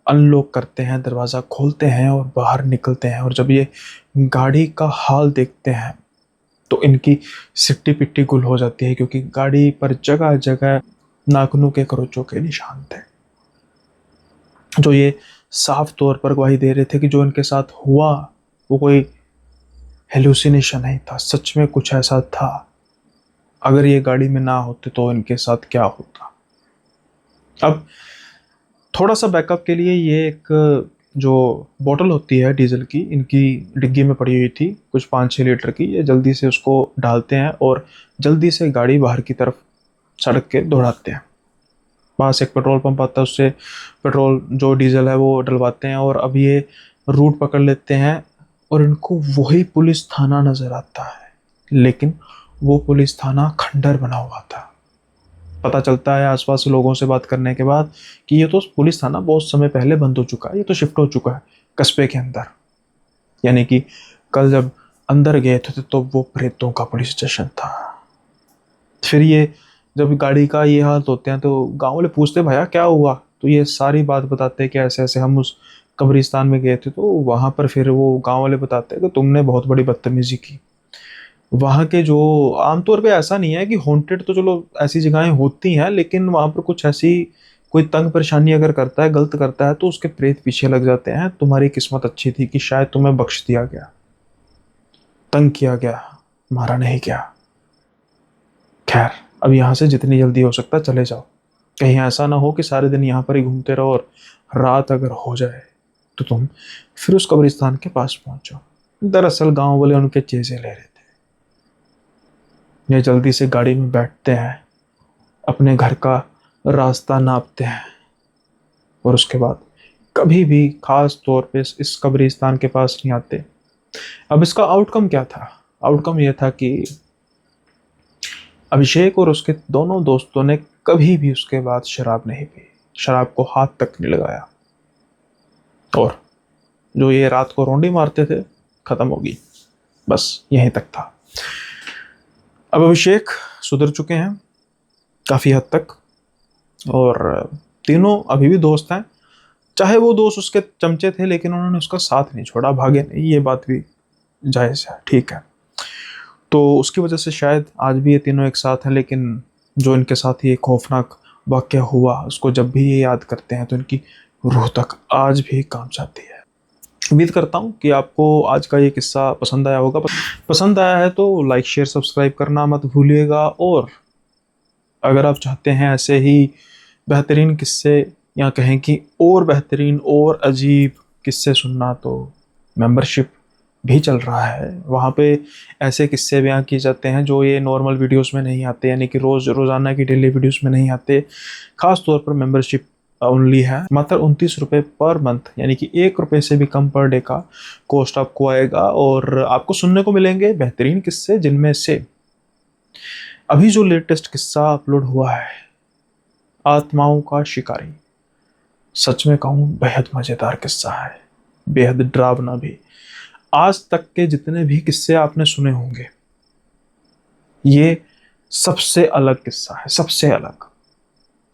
अनलॉक करते हैं, दरवाज़ा खोलते हैं और बाहर निकलते हैं। और जब ये गाड़ी का हाल देखते हैं तो इनकी सिट्टी पिट्टी गुल हो जाती है, क्योंकि गाड़ी पर जगह जगह नाखूनों के खरोंचों के निशान थे, जो ये साफ तौर पर गवाही दे रहे थे कि जो इनके साथ हुआ वो कोई हेलुसिनेशन नहीं था, सच में कुछ ऐसा था। अगर ये गाड़ी में ना होते तो इनके साथ क्या होता। अब थोड़ा सा बैकअप के लिए, ये एक जो बोतल होती है डीजल की, इनकी डिग्गी में पड़ी हुई थी कुछ 5-6 लीटर की। ये जल्दी से उसको डालते हैं और जल्दी से गाड़ी बाहर की तरफ सड़क के दौड़ाते हैं। पास एक पेट्रोल पंप आता है, उससे पेट्रोल जो डीजल है वो डलवाते हैं, और अब ये रूट पकड़ लेते हैं और इनको वही पुलिस थाना नज़र आता है। लेकिन वो पुलिस थाना खंडर बना हुआ था। पता चलता है आसपास लोगों से बात करने के बाद कि ये तो पुलिस थाना बहुत समय पहले बंद हो चुका है, ये तो शिफ्ट हो चुका है कस्बे के अंदर। यानी कि कल जब अंदर गए थे तो वो प्रेतों का पुलिस स्टेशन था। फिर ये जब गाड़ी का ये हाल होते हैं तो गाँव वाले पूछते भैया क्या हुआ, तो ये सारी बात बताते हैं कि ऐसे ऐसे हम उस कब्रिस्तान में गए थे। तो वहाँ पर फिर वो गाँव वाले बताते हैं कि तुमने बहुत बड़ी बदतमीजी की। वहाँ के जो आमतौर पे ऐसा नहीं है कि हॉन्टेड, तो चलो ऐसी जगहें होती हैं, लेकिन वहाँ पर कुछ ऐसी कोई तंग परेशानी अगर करता है, गलत करता है, तो उसके प्रेत पीछे लग जाते हैं। तुम्हारी किस्मत अच्छी थी कि शायद तुम्हें बख्श दिया गया, तंग किया गया, मारा नहीं गया। खैर, अब यहाँ से जितनी जल्दी हो सकता है चले जाओ, कहीं ऐसा ना हो कि सारे दिन यहाँ पर ही घूमते रहो और रात अगर हो जाए तो तुम फिर उस कब्रिस्तान के पास पहुंचो। दरअसल गांव वाले उनके चेज़े ले रहे थे। ये जल्दी से गाड़ी में बैठते हैं, अपने घर का रास्ता नापते हैं, और उसके बाद कभी भी खास तौर पे इस कब्रिस्तान के पास नहीं आते। अब इसका आउटकम क्या था? आउटकम यह था कि अभिषेक और उसके दोनों दोस्तों ने कभी भी उसके बाद शराब नहीं पी, शराब को हाथ तक नहीं लगाया, और जो ये रात को रोंडी मारते थे खत्म होगी, बस यहीं तक था। अब अभिषेक सुधर चुके हैं काफ़ी हद तक, और तीनों अभी भी दोस्त हैं। चाहे वो दोस्त उसके चमचे थे, लेकिन उन्होंने उसका साथ नहीं छोड़ा, भागे नहीं। ये बात भी जायज़ है, ठीक है। तो उसकी वजह से शायद आज भी ये तीनों एक साथ हैं, लेकिन जो इनके साथ ये खौफनाक वाक़या हुआ, उसको जब भी ये याद करते हैं तो इनकी रूह तक आज भी कांप जाती है। उम्मीद करता हूँ कि आपको आज का ये किस्सा पसंद आया होगा। पसंद आया है तो लाइक शेयर सब्सक्राइब करना मत भूलिएगा, और अगर आप चाहते हैं ऐसे ही बेहतरीन किस्से, या कहें कि और बेहतरीन और अजीब किस्से सुनना, तो मेंबरशिप भी चल रहा है। वहाँ पे ऐसे किस्से बयां किए जाते हैं जो ये नॉर्मल वीडियोस में नहीं आते, यानी कि रोज़ाना की डेली वीडियोस में नहीं आते। ख़ास तौर पर मेंबरशिप ओनली है, मात्र 29 रुपये पर मंथ, यानी कि 1 रुपये से भी कम पर डे का कॉस्ट आपको आएगा। और आपको सुनने को मिलेंगे बेहतरीन किस्से, जिनमें से अभी जो लेटेस्ट किस्सा अपलोड हुआ है, आत्माओं का शिकारी, सच में कहूँ बेहद मज़ेदार किस्सा है, बेहद डरावना भी। आज तक के जितने भी किस्से आपने सुने होंगे, ये सबसे अलग किस्सा है, सबसे अलग।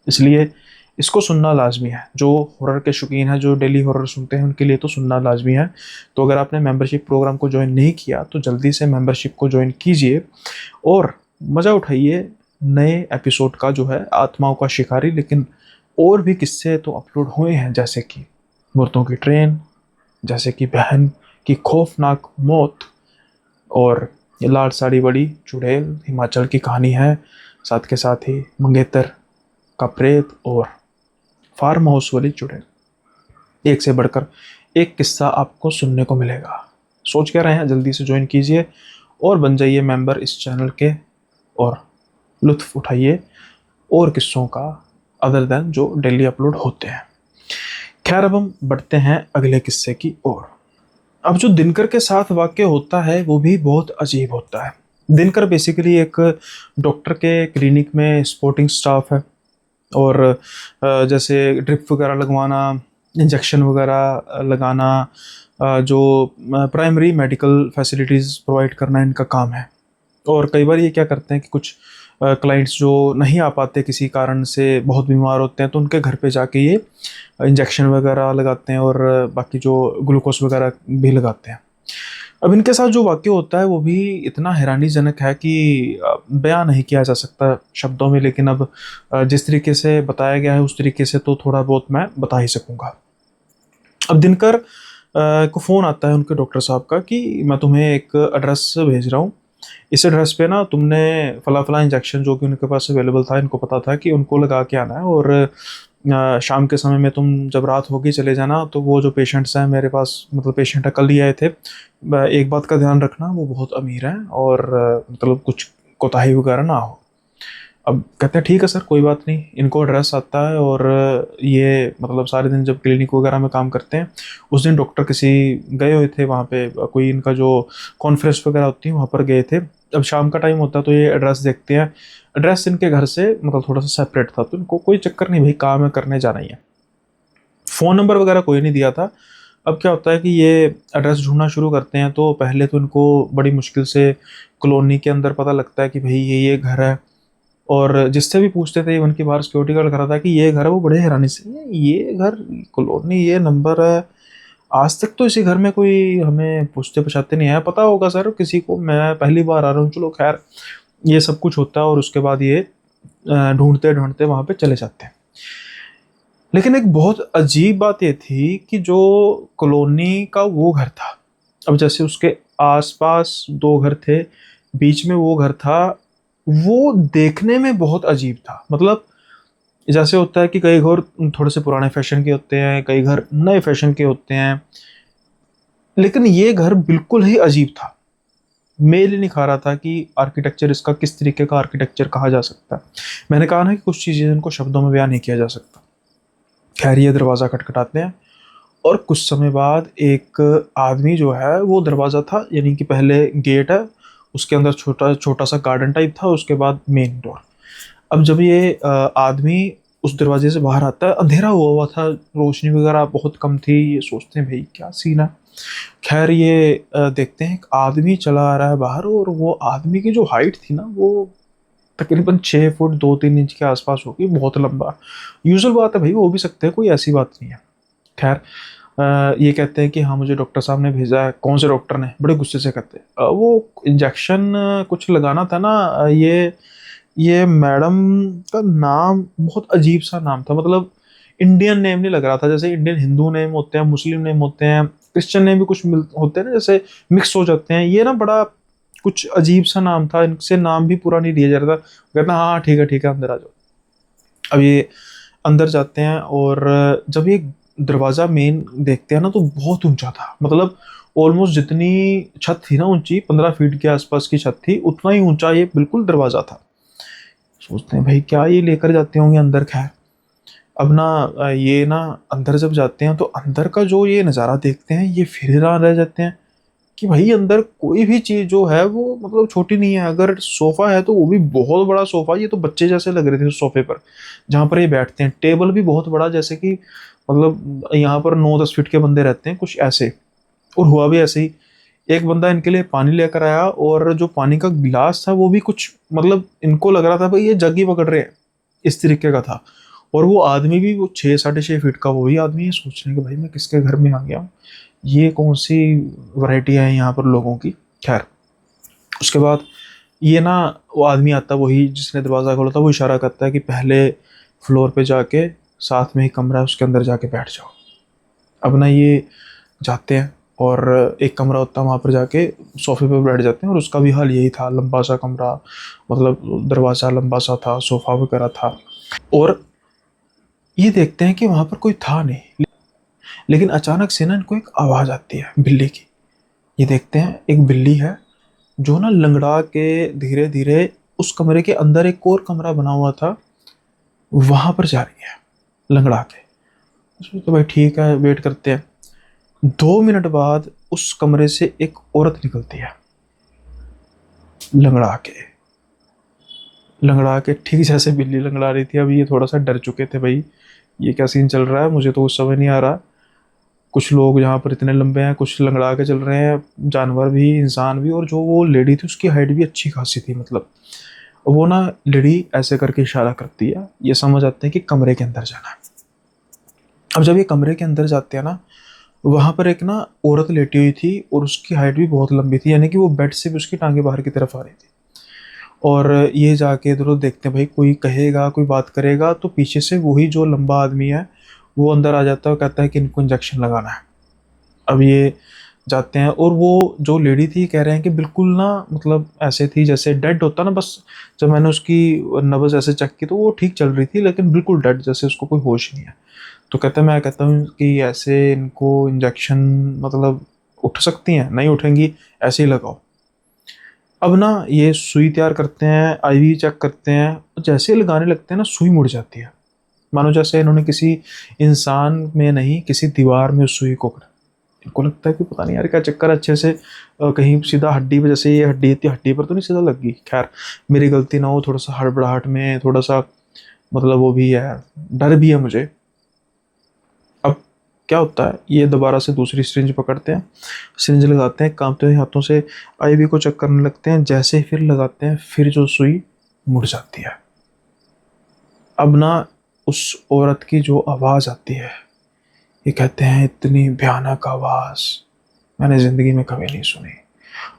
इसलिए इसको सुनना लाजमी है। जो हॉरर के शौकीन हैं, जो डेली हॉरर सुनते हैं, उनके लिए तो सुनना लाजमी है। तो अगर आपने मेंबरशिप प्रोग्राम को ज्वाइन नहीं किया तो जल्दी से मेंबरशिप को ज्वाइन कीजिए और मज़ा उठाइए नए एपिसोड का, जो है आत्माओं का शिकारी। लेकिन और भी किस्से तो अपलोड हुए हैं, जैसे कि मुर्दों की ट्रेन, जैसे कि बहन की खौफनाक मौत, और ये लाल साड़ी बड़ी चुड़ैल हिमाचल की कहानी है। साथ के साथ ही मंगेतर का प्रेत और फार्म हाउस वाली चुड़ैल, एक से बढ़कर एक किस्सा आपको सुनने को मिलेगा। सोच क्या रहे हैं, जल्दी से ज्वाइन कीजिए और बन जाइए मेंबर इस चैनल के, और लुत्फ उठाइए और किस्सों का, अदर देन जो डेली अपलोड होते हैं। खैर, अब हम बढ़ते हैं अगले किस्से की ओर। अब जो दिनकर के साथ वाक़या होता है वो भी बहुत अजीब होता है। दिनकर बेसिकली एक डॉक्टर के क्लिनिक में सपोर्टिंग स्टाफ है, और जैसे ड्रिप वगैरह लगवाना, इंजेक्शन वगैरह लगाना, जो प्राइमरी मेडिकल फैसिलिटीज़ प्रोवाइड करना इनका काम है। और कई बार ये क्या करते हैं कि कुछ क्लाइंट्स जो नहीं आ पाते, किसी कारण से बहुत बीमार होते हैं, तो उनके घर पे जाके ये इंजेक्शन वगैरह लगाते हैं और बाकी जो ग्लूकोज वगैरह भी लगाते हैं। अब इनके साथ जो वाक़या होता है वो भी इतना हैरानीजनक है कि बयां नहीं किया जा सकता शब्दों में। लेकिन अब जिस तरीके से बताया गया है उस तरीके से तो थोड़ा बहुत मैं बता ही सकूँगा। अब दिनकर को फ़ोन आता है उनके डॉक्टर साहब का कि मैं तुम्हें एक एड्रेस भेज रहा हूँ, इस एड्रेस पे ना तुमने फला फला इंजेक्शन जो कि उनके पास अवेलेबल था, इनको पता था कि उनको लगा के आना है, और शाम के समय में तुम जब रात होगी चले जाना। तो वो जो पेशेंट्स हैं मेरे पास, मतलब पेशेंट कल ही आए थे, एक बात का ध्यान रखना, वो बहुत अमीर हैं और मतलब कुछ कोताही वगैरह ना हो। अब कहते हैं ठीक है सर, कोई बात नहीं। इनको एड्रेस आता है और ये मतलब सारे दिन जब क्लिनिक वगैरह में काम करते हैं, उस दिन डॉक्टर किसी गए हुए थे वहाँ पे, कोई इनका जो कॉन्फ्रेंस वगैरह होती है वहाँ पर गए थे। अब शाम का टाइम होता है तो ये एड्रेस देखते हैं। एड्रेस इनके घर से मतलब थोड़ा सा सेपरेट था, तो इनको कोई चक्कर नहीं, भाई काम है, करने जाना ही है। फ़ोन नंबर वगैरह कोई नहीं दिया था। अब क्या होता है कि ये एड्रेस ढूंढना शुरू करते हैं, तो पहले तो इनको बड़ी मुश्किल से कॉलोनी के अंदर पता लगता है कि भाई ये घर है। और जिससे भी पूछते थे, उनकी बाहर सिक्योरिटी गार्ड खड़ा था कि ये घर है, वो बड़े हैरानी से, ये घर, कॉलोनी, ये नंबर है, आज तक तो इसी घर में कोई हमें पूछते पछाते नहीं आया। पता होगा सर किसी को, मैं पहली बार आ रहा हूँ। चलो खैर, ये सब कुछ होता है और उसके बाद ये ढूंढते ढूंढते वहाँ पे चले जाते हैं। लेकिन एक बहुत अजीब बात ये थी कि जो कॉलोनी का वो घर था, अब जैसे उसके आसपास दो घर थे, बीच में वो घर था, वो देखने में बहुत अजीब था। मतलब जैसे होता है कि कई घर थोड़े से पुराने फैशन के होते हैं, कई घर नए फैशन के होते हैं, लेकिन ये घर बिल्कुल ही अजीब था। मेल ही नहीं खा रहा था कि आर्किटेक्चर इसका किस तरीके का आर्किटेक्चर कहा जा सकता है। मैंने कहा ना कि कुछ चीज़ें इनको शब्दों में बयान नहीं किया जा सकता। खैर, ये दरवाज़ा खटखटाते हैं और कुछ समय बाद एक आदमी जो है, वो दरवाज़ा था, यानी कि पहले गेट है, उसके अंदर छोटा छोटा सा गार्डन टाइप था, उसके बाद मेन डोर। अब जब ये आदमी उस दरवाजे से बाहर आता है, अंधेरा हुआ हुआ था, रोशनी वगैरह बहुत कम थी। ये सोचते हैं भाई क्या सीन है। खैर, ये देखते हैं एक आदमी चला आ रहा है बाहर, और वो आदमी की जो हाइट थी ना, वो तकरीबन 6 फुट 2-3 इंच के आसपास होगी, बहुत लंबा। यूजुअल बात है भाई, वो भी सकते हैं, कोई ऐसी बात नहीं है। खैर, ये कहते हैं कि हाँ, मुझे डॉक्टर साहब ने भेजा है। कौन से डॉक्टर ने? बड़े गुस्से से कहते हैं, वो इंजेक्शन कुछ लगाना था ना, ये मैडम का नाम बहुत अजीब सा नाम था, मतलब इंडियन नेम नहीं लग रहा था। जैसे इंडियन हिंदू नेम होते हैं, मुस्लिम नेम होते हैं, क्रिश्चियन नेम भी कुछ होते हैं ना, जैसे मिक्स हो जाते हैं। ये ना बड़ा कुछ अजीब सा नाम था, इनसे नाम भी पूरा नहीं लिया जा रहा था। कहना हाँ ठीक है अंदर आ जाओ। अब ये अंदर जाते हैं और जब ये दरवाज़ा मेन देखते हैं ना, तो बहुत ऊंचा था। मतलब ऑलमोस्ट जितनी छत थी ना ऊंची, 15 फीट के आसपास की छत थी, उतना ही ऊंचा ये बिल्कुल दरवाज़ा था। सोचते हैं भाई क्या ये लेकर जाते होंगे अंदर। खैर, अब ना ये ना अंदर जब जाते हैं तो अंदर का जो ये नज़ारा देखते हैं, ये फिर हैरान रह जाते हैं कि भाई अंदर कोई भी चीज़ जो है वो मतलब छोटी नहीं है। अगर सोफ़ा है तो वो भी बहुत बड़ा सोफ़ा, ये तो बच्चे जैसे लग रहे थे उस सोफ़े पर जहाँ पर ये बैठते हैं। टेबल भी बहुत बड़ा, जैसे कि मतलब यहाँ पर 9-10 फीट के बंदे रहते हैं कुछ ऐसे। और हुआ भी ऐसे ही, एक बंदा इनके लिए पानी लेकर आया और जो पानी का गिलास था वो भी कुछ मतलब इनको लग रहा था भाई ये जग ही पकड़ रहे हैं, इस तरीके का था। और वो आदमी भी वो 6-6.5 फीट का वही आदमी है। सोचने के भाई मैं किसके घर में आ गया हूँ, ये कौन सी वैरायटी है यहाँ पर लोगों की। खैर, उसके बाद ये ना वो आदमी आता, वही जिसने दरवाज़ा खोला था, वो इशारा करता है कि पहले फ्लोर पे जाके साथ में ही कमरा है उसके अंदर जाके बैठ जाओ। अब ना ये जाते हैं और एक कमरा होता है, वहाँ पर जाके सोफे पे बैठ जाते हैं। और उसका भी हाल यही था, लंबा सा कमरा, मतलब दरवाज़ा लंबा सा था, सोफ़ा वगैरह था। और ये देखते हैं कि वहाँ पर कोई था नहीं, लेकिन अचानक से ना इनको एक आवाज़ आती है बिल्ली की। ये देखते हैं एक बिल्ली है जो ना लंगड़ा के धीरे धीरे उस कमरे के अंदर एक और कमरा बना हुआ था वहां पर जा रही है, लंगड़ा के। तो भाई ठीक है, वेट करते हैं। 2 मिनट बाद उस कमरे से एक औरत निकलती है, लंगड़ा के। लंगड़ा के ठीक जैसे बिल्ली लंगड़ा रही थी। अभी ये थोड़ा सा डर चुके थे भाई, ये क्या सीन चल रहा है, मुझे तो कुछ समझ नहीं आ रहा। कुछ लोग यहाँ पर इतने लंबे हैं, कुछ लंगड़ा के चल रहे हैं, जानवर भी इंसान भी। और जो वो लेडी थी उसकी हाइट भी अच्छी खासी थी, मतलब वो ना लेडी ऐसे करके इशारा करती है, ये समझ आते हैं कि कमरे के अंदर जाना है। अब जब ये कमरे के अंदर जाते हैं ना, वहां पर एक ना औरत लेटी हुई थी और उसकी हाइट भी बहुत लंबी थी, यानी कि वो बेड से भी उसकी टांगे बाहर की तरफ आ रही थी। और ये जाके इधर उधर देखते हैं भाई कोई कहेगा कोई बात करेगा, तो पीछे से वही जो लंबा आदमी है वो अंदर आ जाता है और कहता है कि इनको इंजेक्शन लगाना है। अब ये जाते हैं और वो जो लेडी थी कह रहे हैं कि बिल्कुल ना मतलब ऐसे थी जैसे डेड होता ना, बस जब मैंने उसकी नब्ज़ ऐसे चेक की तो वो ठीक चल रही थी, लेकिन बिल्कुल डेड, जैसे उसको कोई होश नहीं है। तो कहते हैं, मैं कहता हूँ कि ऐसे इनको इंजेक्शन मतलब उठ सकती हैं, नहीं उठेंगी, ऐसे ही लगाओ। अब ना ये सुई तैयार करते हैं, आईवी चेक करते हैं, तो जैसे ही लगाने लगते हैं ना सुई मुड़ जाती है, मानो जैसे इन्होंने किसी इंसान में नहीं किसी दीवार में उस सुई को पकड़ा। इनको लगता है कि पता नहीं यार क्या चक्कर है, अच्छे से कहीं सीधा हड्डी पे, जैसे ये हड्डी थी हड्डी पर तो नहीं सीधा लग गई। खैर मेरी गलती ना हो, थोड़ा सा हड़बड़ाहट में थोड़ा सा मतलब वो भी है, डर भी है मुझे। अब क्या होता है, ये दोबारा से दूसरी सिरिंज पकड़ते हैं, सिरिंज लगाते हैं, कांपते हुए हाथों से आईवी को चेक करने लगते हैं। जैसे ही फिर लगाते हैं, फिर जो सुई मुड़ जाती है। अब ना उस औरत की जो आवाज़ आती है, ये कहते हैं इतनी भयानक आवाज़ मैंने ज़िंदगी में कभी नहीं सुनी,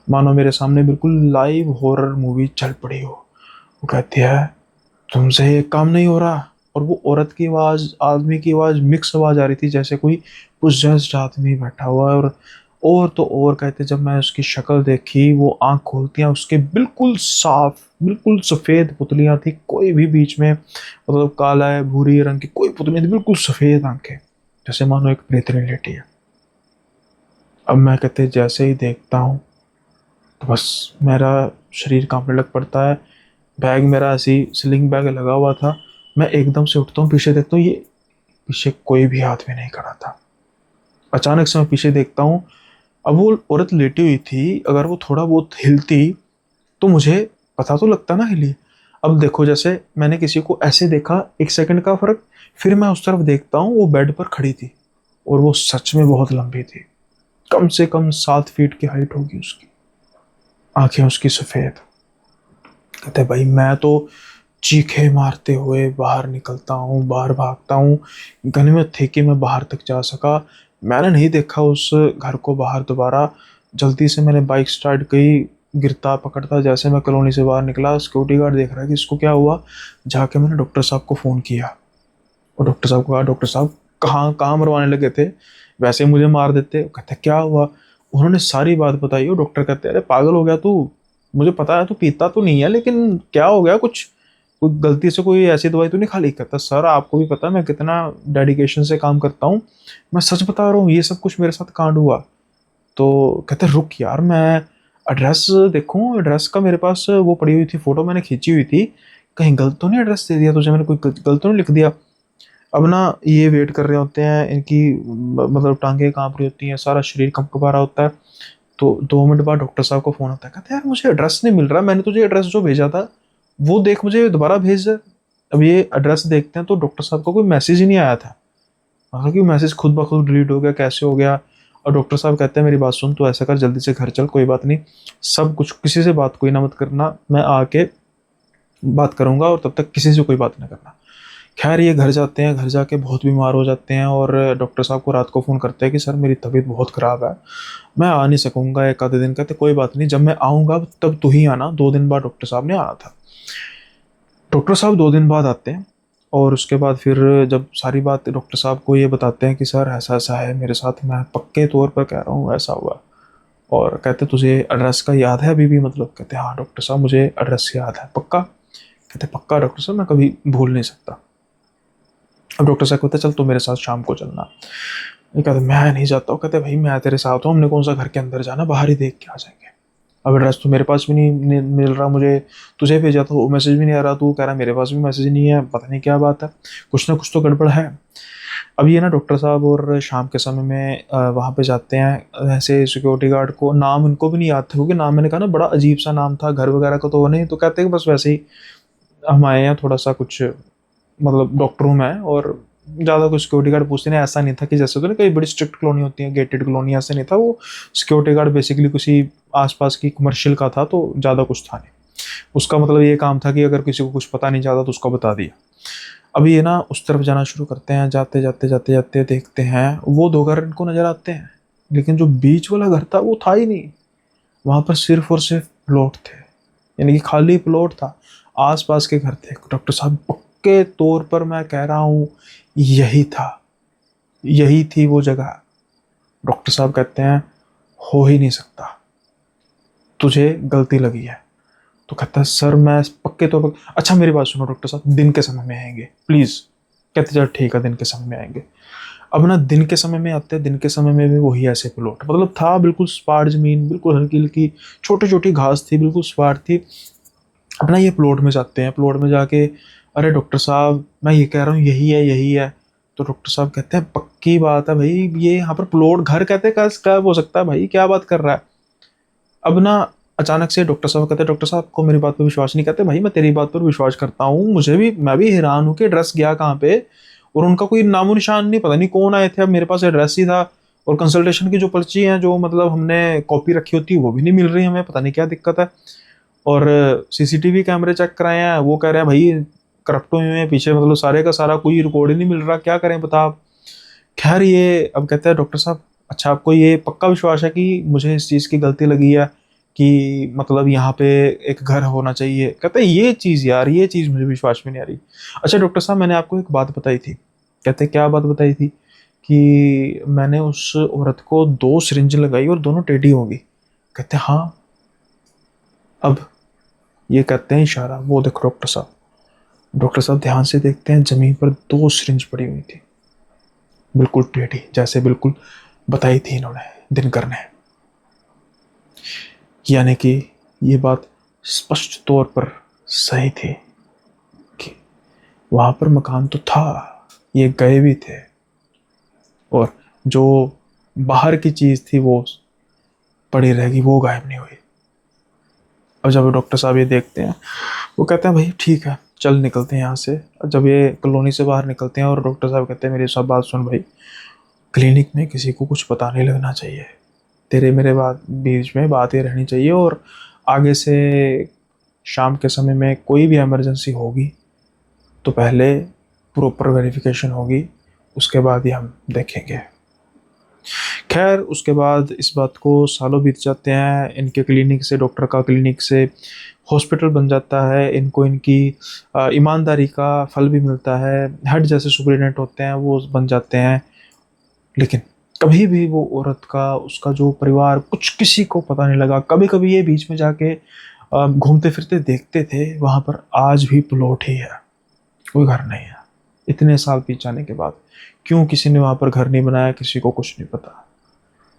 मानो मेरे सामने बिल्कुल लाइव हॉरर मूवी चल पड़ी हो। वो कहती है तुमसे ये काम नहीं हो रहा। और वो औरत की आवाज़ आदमी की आवाज़ मिक्स आवाज़ आ रही थी, जैसे कोई पोजेस्ड आदमी बैठा हुआ है। और तो और कहते जब मैं उसकी शक्ल देखी, वो आँख खोलती हैं उसके बिल्कुल साफ बिल्कुल सफ़ेद पुतलियाँ थी, कोई भी बीच में मतलब काला है भूरी रंग की कोई पुतली थी, बिल्कुल सफ़ेद आंखें, जैसे मानो एक प्रेतनी लेटी है। अब मैं कहते जैसे ही देखता हूँ तो बस मेरा शरीर कांपने लग पड़ता है। बैग मेरा ऐसी स्लिंग बैग लगा हुआ था, मैं एकदम से उठता हूँ, पीछे देखता हूँ, ये पीछे कोई भी आदमी नहीं खड़ा था। अचानक से मैं पीछे देखता हूँ, अब वो औरत लेटी हुई थी, अगर वो थोड़ा बहुत हिलती तो मुझे पता तो लगता ना हिली। अब देखो जैसे मैंने किसी को ऐसे देखा, 1 सेकंड का फर्क, फिर मैं उस तरफ देखता हूँ, वो बेड पर खड़ी थी और वो सच में बहुत लंबी थी, कम से कम 7 फीट की हाइट होगी उसकी, आंखें उसकी सफेद। कहते भाई मैं तो चीखे मारते हुए बाहर निकलता हूँ, बाहर भागता हूँ, गनीमत थी कि मैं बाहर तक जा सका। मैंने नहीं देखा उस घर को बाहर दोबारा। जल्दी से मैंने बाइक स्टार्ट की, गिरता पकड़ता जैसे मैं कॉलोनी से बाहर निकला, सिक्योरिटी गार्ड देख रहा है कि इसको क्या हुआ। जाके मैंने डॉक्टर साहब को फ़ोन किया और डॉक्टर साहब को कहा, डॉक्टर साहब कहाँ कहाँ मरवाने लगे थे, वैसे मुझे मार देते। कहते क्या हुआ, उन्होंने सारी बात बताई। और डॉक्टर कहते अरे पागल हो गया तू, मुझे पता है तू पीता तो नहीं है, लेकिन क्या हो गया, कुछ कोई गलती से कोई ऐसी दवाई तो नहीं खा ली। कहता सर आपको भी पता है मैं कितना डेडिकेशन से काम करता हूँ, मैं सच बता रहा हूँ, ये सब कुछ मेरे साथ कांड हुआ। तो कहते रुक यार मैं एड्रेस देखूँ, एड्रेस का मेरे पास वो पड़ी हुई थी, फोटो मैंने खींची हुई थी, कहीं गलत तो नहीं एड्रेस दे दिया तुझे, मैंने कोई गलत तो नहीं लिख दिया। अब ना ये वेट कर रहे होते हैं, इनकी मतलब टांगे कांप रही होती हैं, सारा शरीर कंपकपा रहा होता है। तो 2 मिनट बाद डॉक्टर साहब को फोन आता है, कहते हैं यार मुझे एड्रेस नहीं मिल रहा, मैंने तुझे एड्रेस जो भेजा था वो देख, मुझे दोबारा भेज दे। अब ये एड्रेस देखते हैं तो डॉक्टर साहब को कोई मैसेज ही नहीं आया था। हालांकि मैसेज खुद ब खुद डिलीट हो गया, कैसे हो गया। और डॉक्टर साहब कहते हैं मेरी बात सुन, तो ऐसा कर जल्दी से घर चल, कोई बात नहीं, सब कुछ किसी से बात कोई ना मत करना, मैं आके बात करूंगा, और तब तक किसी से कोई बात ना करना। खैर ये घर जाते हैं, घर जाके बहुत बीमार हो जाते हैं और डॉक्टर साहब को रात को फ़ोन करते हैं कि सर मेरी तबीयत बहुत ख़राब है, मैं आ नहीं सकूंगा एक आधे दिन। कहते कोई बात नहीं, जब मैं आऊँगा तब तू ही आना। 2 दिन बाद डॉक्टर साहब ने आना था। डॉक्टर साहब 2 दिन बाद आते हैं और उसके बाद फिर जब सारी बात डॉक्टर साहब को ये बताते हैं कि सर ऐसा ऐसा है मेरे साथ, मैं पक्के तौर पर कह रहा हूँ ऐसा हुआ। और कहते तुझे एड्रेस का याद है अभी भी? मतलब कहते हाँ डॉक्टर साहब मुझे एड्रेस याद है पक्का। कहते पक्का डॉक्टर साहब, मैं कभी भूल नहीं सकता। अब डॉक्टर साहब कहते चल तो मेरे साथ शाम को चलना। ये कहते मैं नहीं जाता हूँ। कहते भाई मैं तेरे साथ हूँ, हमने कौन सा घर के अंदर जाना, बाहर ही देख के आ जाएंगे। अब एड्रेस तो मेरे पास भी नहीं मिल रहा मुझे, तुझे भेजा तो वो मैसेज भी नहीं आ रहा, तू कह रहा मेरे पास भी मैसेज नहीं है, पता नहीं क्या बात है, कुछ ना कुछ तो गड़बड़ है। अब ये ना डॉक्टर साहब और शाम के समय में वहाँ पे जाते हैं। ऐसे सिक्योरिटी गार्ड को नाम उनको भी नहीं याद था, क्योंकि नाम मैंने कहा ना बड़ा अजीब सा नाम था, घर वगैरह का तो वो नहीं, तो कहते हैं कि बस वैसे ही हम आए हैं थोड़ा सा कुछ, मतलब डॉक्टर रूम है, और ज़्यादा कुछ सिक्योरिटी गार्ड पूछते नहीं। ऐसा नहीं था कि जैसे तो ना कई बड़ी स्ट्रिक्ट कॉलोनी होती है, गेटेड कॉलोनी, ऐसा नहीं था। वो सिक्योरिटी गार्ड बेसिकली किसी आसपास की कमर्शियल का था, तो ज़्यादा कुछ था नहीं। उसका मतलब ये काम था कि अगर किसी को कुछ पता नहीं चलता तो उसको बता दिया। अभी ये ना उस तरफ जाना शुरू करते हैं, जाते जाते जाते जाते देखते हैं वो 2 घर इनको नजर आते हैं, लेकिन जो बीच वाला घर था वो था ही नहीं। वहां पर सिर्फ और सिर्फ प्लॉट थे, यानी कि खाली प्लॉट था, आसपास के घर थे। डॉक्टर साहब पक्के तौर पर मैं कह रहा हूँ यही था, यही थी वो जगह। डॉक्टर साहब कहते हैं हो ही नहीं सकता, तुझे गलती लगी है। तो कहता है सर मैं पक्के तौर पर, अच्छा मेरी बात सुनो डॉक्टर साहब, दिन के समय में आएंगे प्लीज। कहते चल ठीक है दिन के समय में आएंगे। अब ना दिन के समय में आते हैं, दिन के समय में भी वही ऐसे प्लॉट, मतलब था बिल्कुल स्पार जमीन, बिल्कुल हल्की हल्की छोटी छोटी घास थी, बिल्कुल स्पार थी। अपना ये प्लॉट में जाते हैं, प्लॉट में जाके अरे डॉक्टर साहब मैं ये कह रहा हूँ यही है यही है। तो डॉक्टर साहब कहते हैं पक्की बात है भाई, ये यहाँ पर प्लॉट घर कहते हैं कब हो सकता है भाई, क्या बात कर रहा है। अब ना अचानक से डॉक्टर साहब कहते हैं डॉक्टर साहब को मेरी बात पर विश्वास नहीं। कहते भाई मैं तेरी बात पर विश्वास करता हूँ, मुझे भी, मैं भी हैरान हूँ कि एड्रेस गया कहाँ पे, और उनका कोई नामो निशान नहीं, पता नहीं कौन आए थे। अब मेरे पास एड्रेस ही था, और कंसल्टेशन की जो पर्ची है जो मतलब हमने कॉपी रखी होती है वो भी नहीं मिल रही हमें, पता नहीं क्या दिक्कत है। और सीसीटीवी कैमरे चेक कराए हैं, वो कह रहे हैं भाई करप्ट हुए हैं पीछे, मतलब सारे का सारा कोई रिकॉर्ड ही नहीं मिल रहा, क्या करें बता आप। खैर ये अब कहते हैं डॉक्टर साहब अच्छा आपको ये पक्का विश्वास है कि मुझे इस चीज़ की गलती लगी है, कि मतलब यहाँ पे एक घर होना चाहिए। कहते हैं ये चीज़ यार, ये चीज़ मुझे विश्वास में नहीं आ रही। अच्छा डॉक्टर साहब मैंने आपको एक बात बताई थी। कहते क्या बात बताई थी? कि मैंने उस औरत को 2 सिरिंज लगाई और दोनों टेढ़ी होंगी। कहते हाँ। अब ये करते हैं इशारा, वो देखो डॉक्टर साहब। डॉक्टर साहब ध्यान से देखते हैं, जमीन पर 2 सिरिंज पड़ी हुई थी, बिल्कुल टेढ़ी, जैसे बिल्कुल बताई थी इन्होंने दिनकर ने। यानी कि ये बात स्पष्ट तौर पर सही थी कि वहां पर मकान तो था, ये गए भी थे, और जो बाहर की चीज थी वो पड़ी रहेगी, वो गायब नहीं हुई। अब जब डॉक्टर साहब ये देखते हैं, वो कहते हैं भाई ठीक है चल निकलते हैं यहाँ से। जब ये कॉलोनी से बाहर निकलते हैं और डॉक्टर साहब कहते हैं मेरी सब बात सुन भाई, क्लिनिक में किसी को कुछ पता नहीं लगना चाहिए, तेरे मेरे बात बीच में बात ये रहनी चाहिए, और आगे से शाम के समय में कोई भी इमरजेंसी होगी तो पहले प्रॉपर वेरिफिकेशन होगी, उसके बाद ही हम देखेंगे। खैर उसके बाद इस बात को सालों बीत जाते हैं, इनके क्लिनिक से, डॉक्टर का क्लिनिक से हॉस्पिटल बन जाता है। इनको इनकी ईमानदारी का फल भी मिलता है, हेड जैसे सुपरिटेंडेंट होते हैं वो बन जाते हैं। लेकिन कभी भी वो औरत का, उसका जो परिवार, कुछ किसी को पता नहीं लगा। कभी कभी ये बीच में जाके घूमते फिरते देखते थे, वहाँ पर आज भी प्लॉट ही है, कोई घर नहीं है। इतने साल बीत जाने के बाद क्यों किसी ने वहाँ पर घर नहीं बनाया, किसी को कुछ नहीं पता।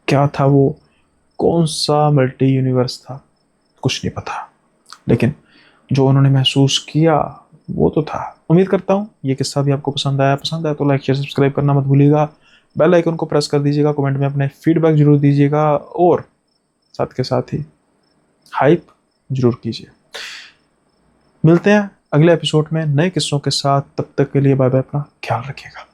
क्या था वो, कौन सा मल्टी यूनिवर्स था, कुछ नहीं पता। लेकिन जो उन्होंने महसूस किया वो तो था। उम्मीद करता हूँ ये किस्सा भी आपको पसंद आया तो लाइक शेयर सब्सक्राइब करना मत भूलिएगा। बेल आइकन को प्रेस कर दीजिएगा, कमेंट में अपने फीडबैक जरूर दीजिएगा और साथ के साथ ही हाइप जरूर कीजिए। मिलते हैं अगले एपिसोड में नए किस्सों के साथ, तब तक के लिए बाय बाय, अपना ख्याल रखिएगा।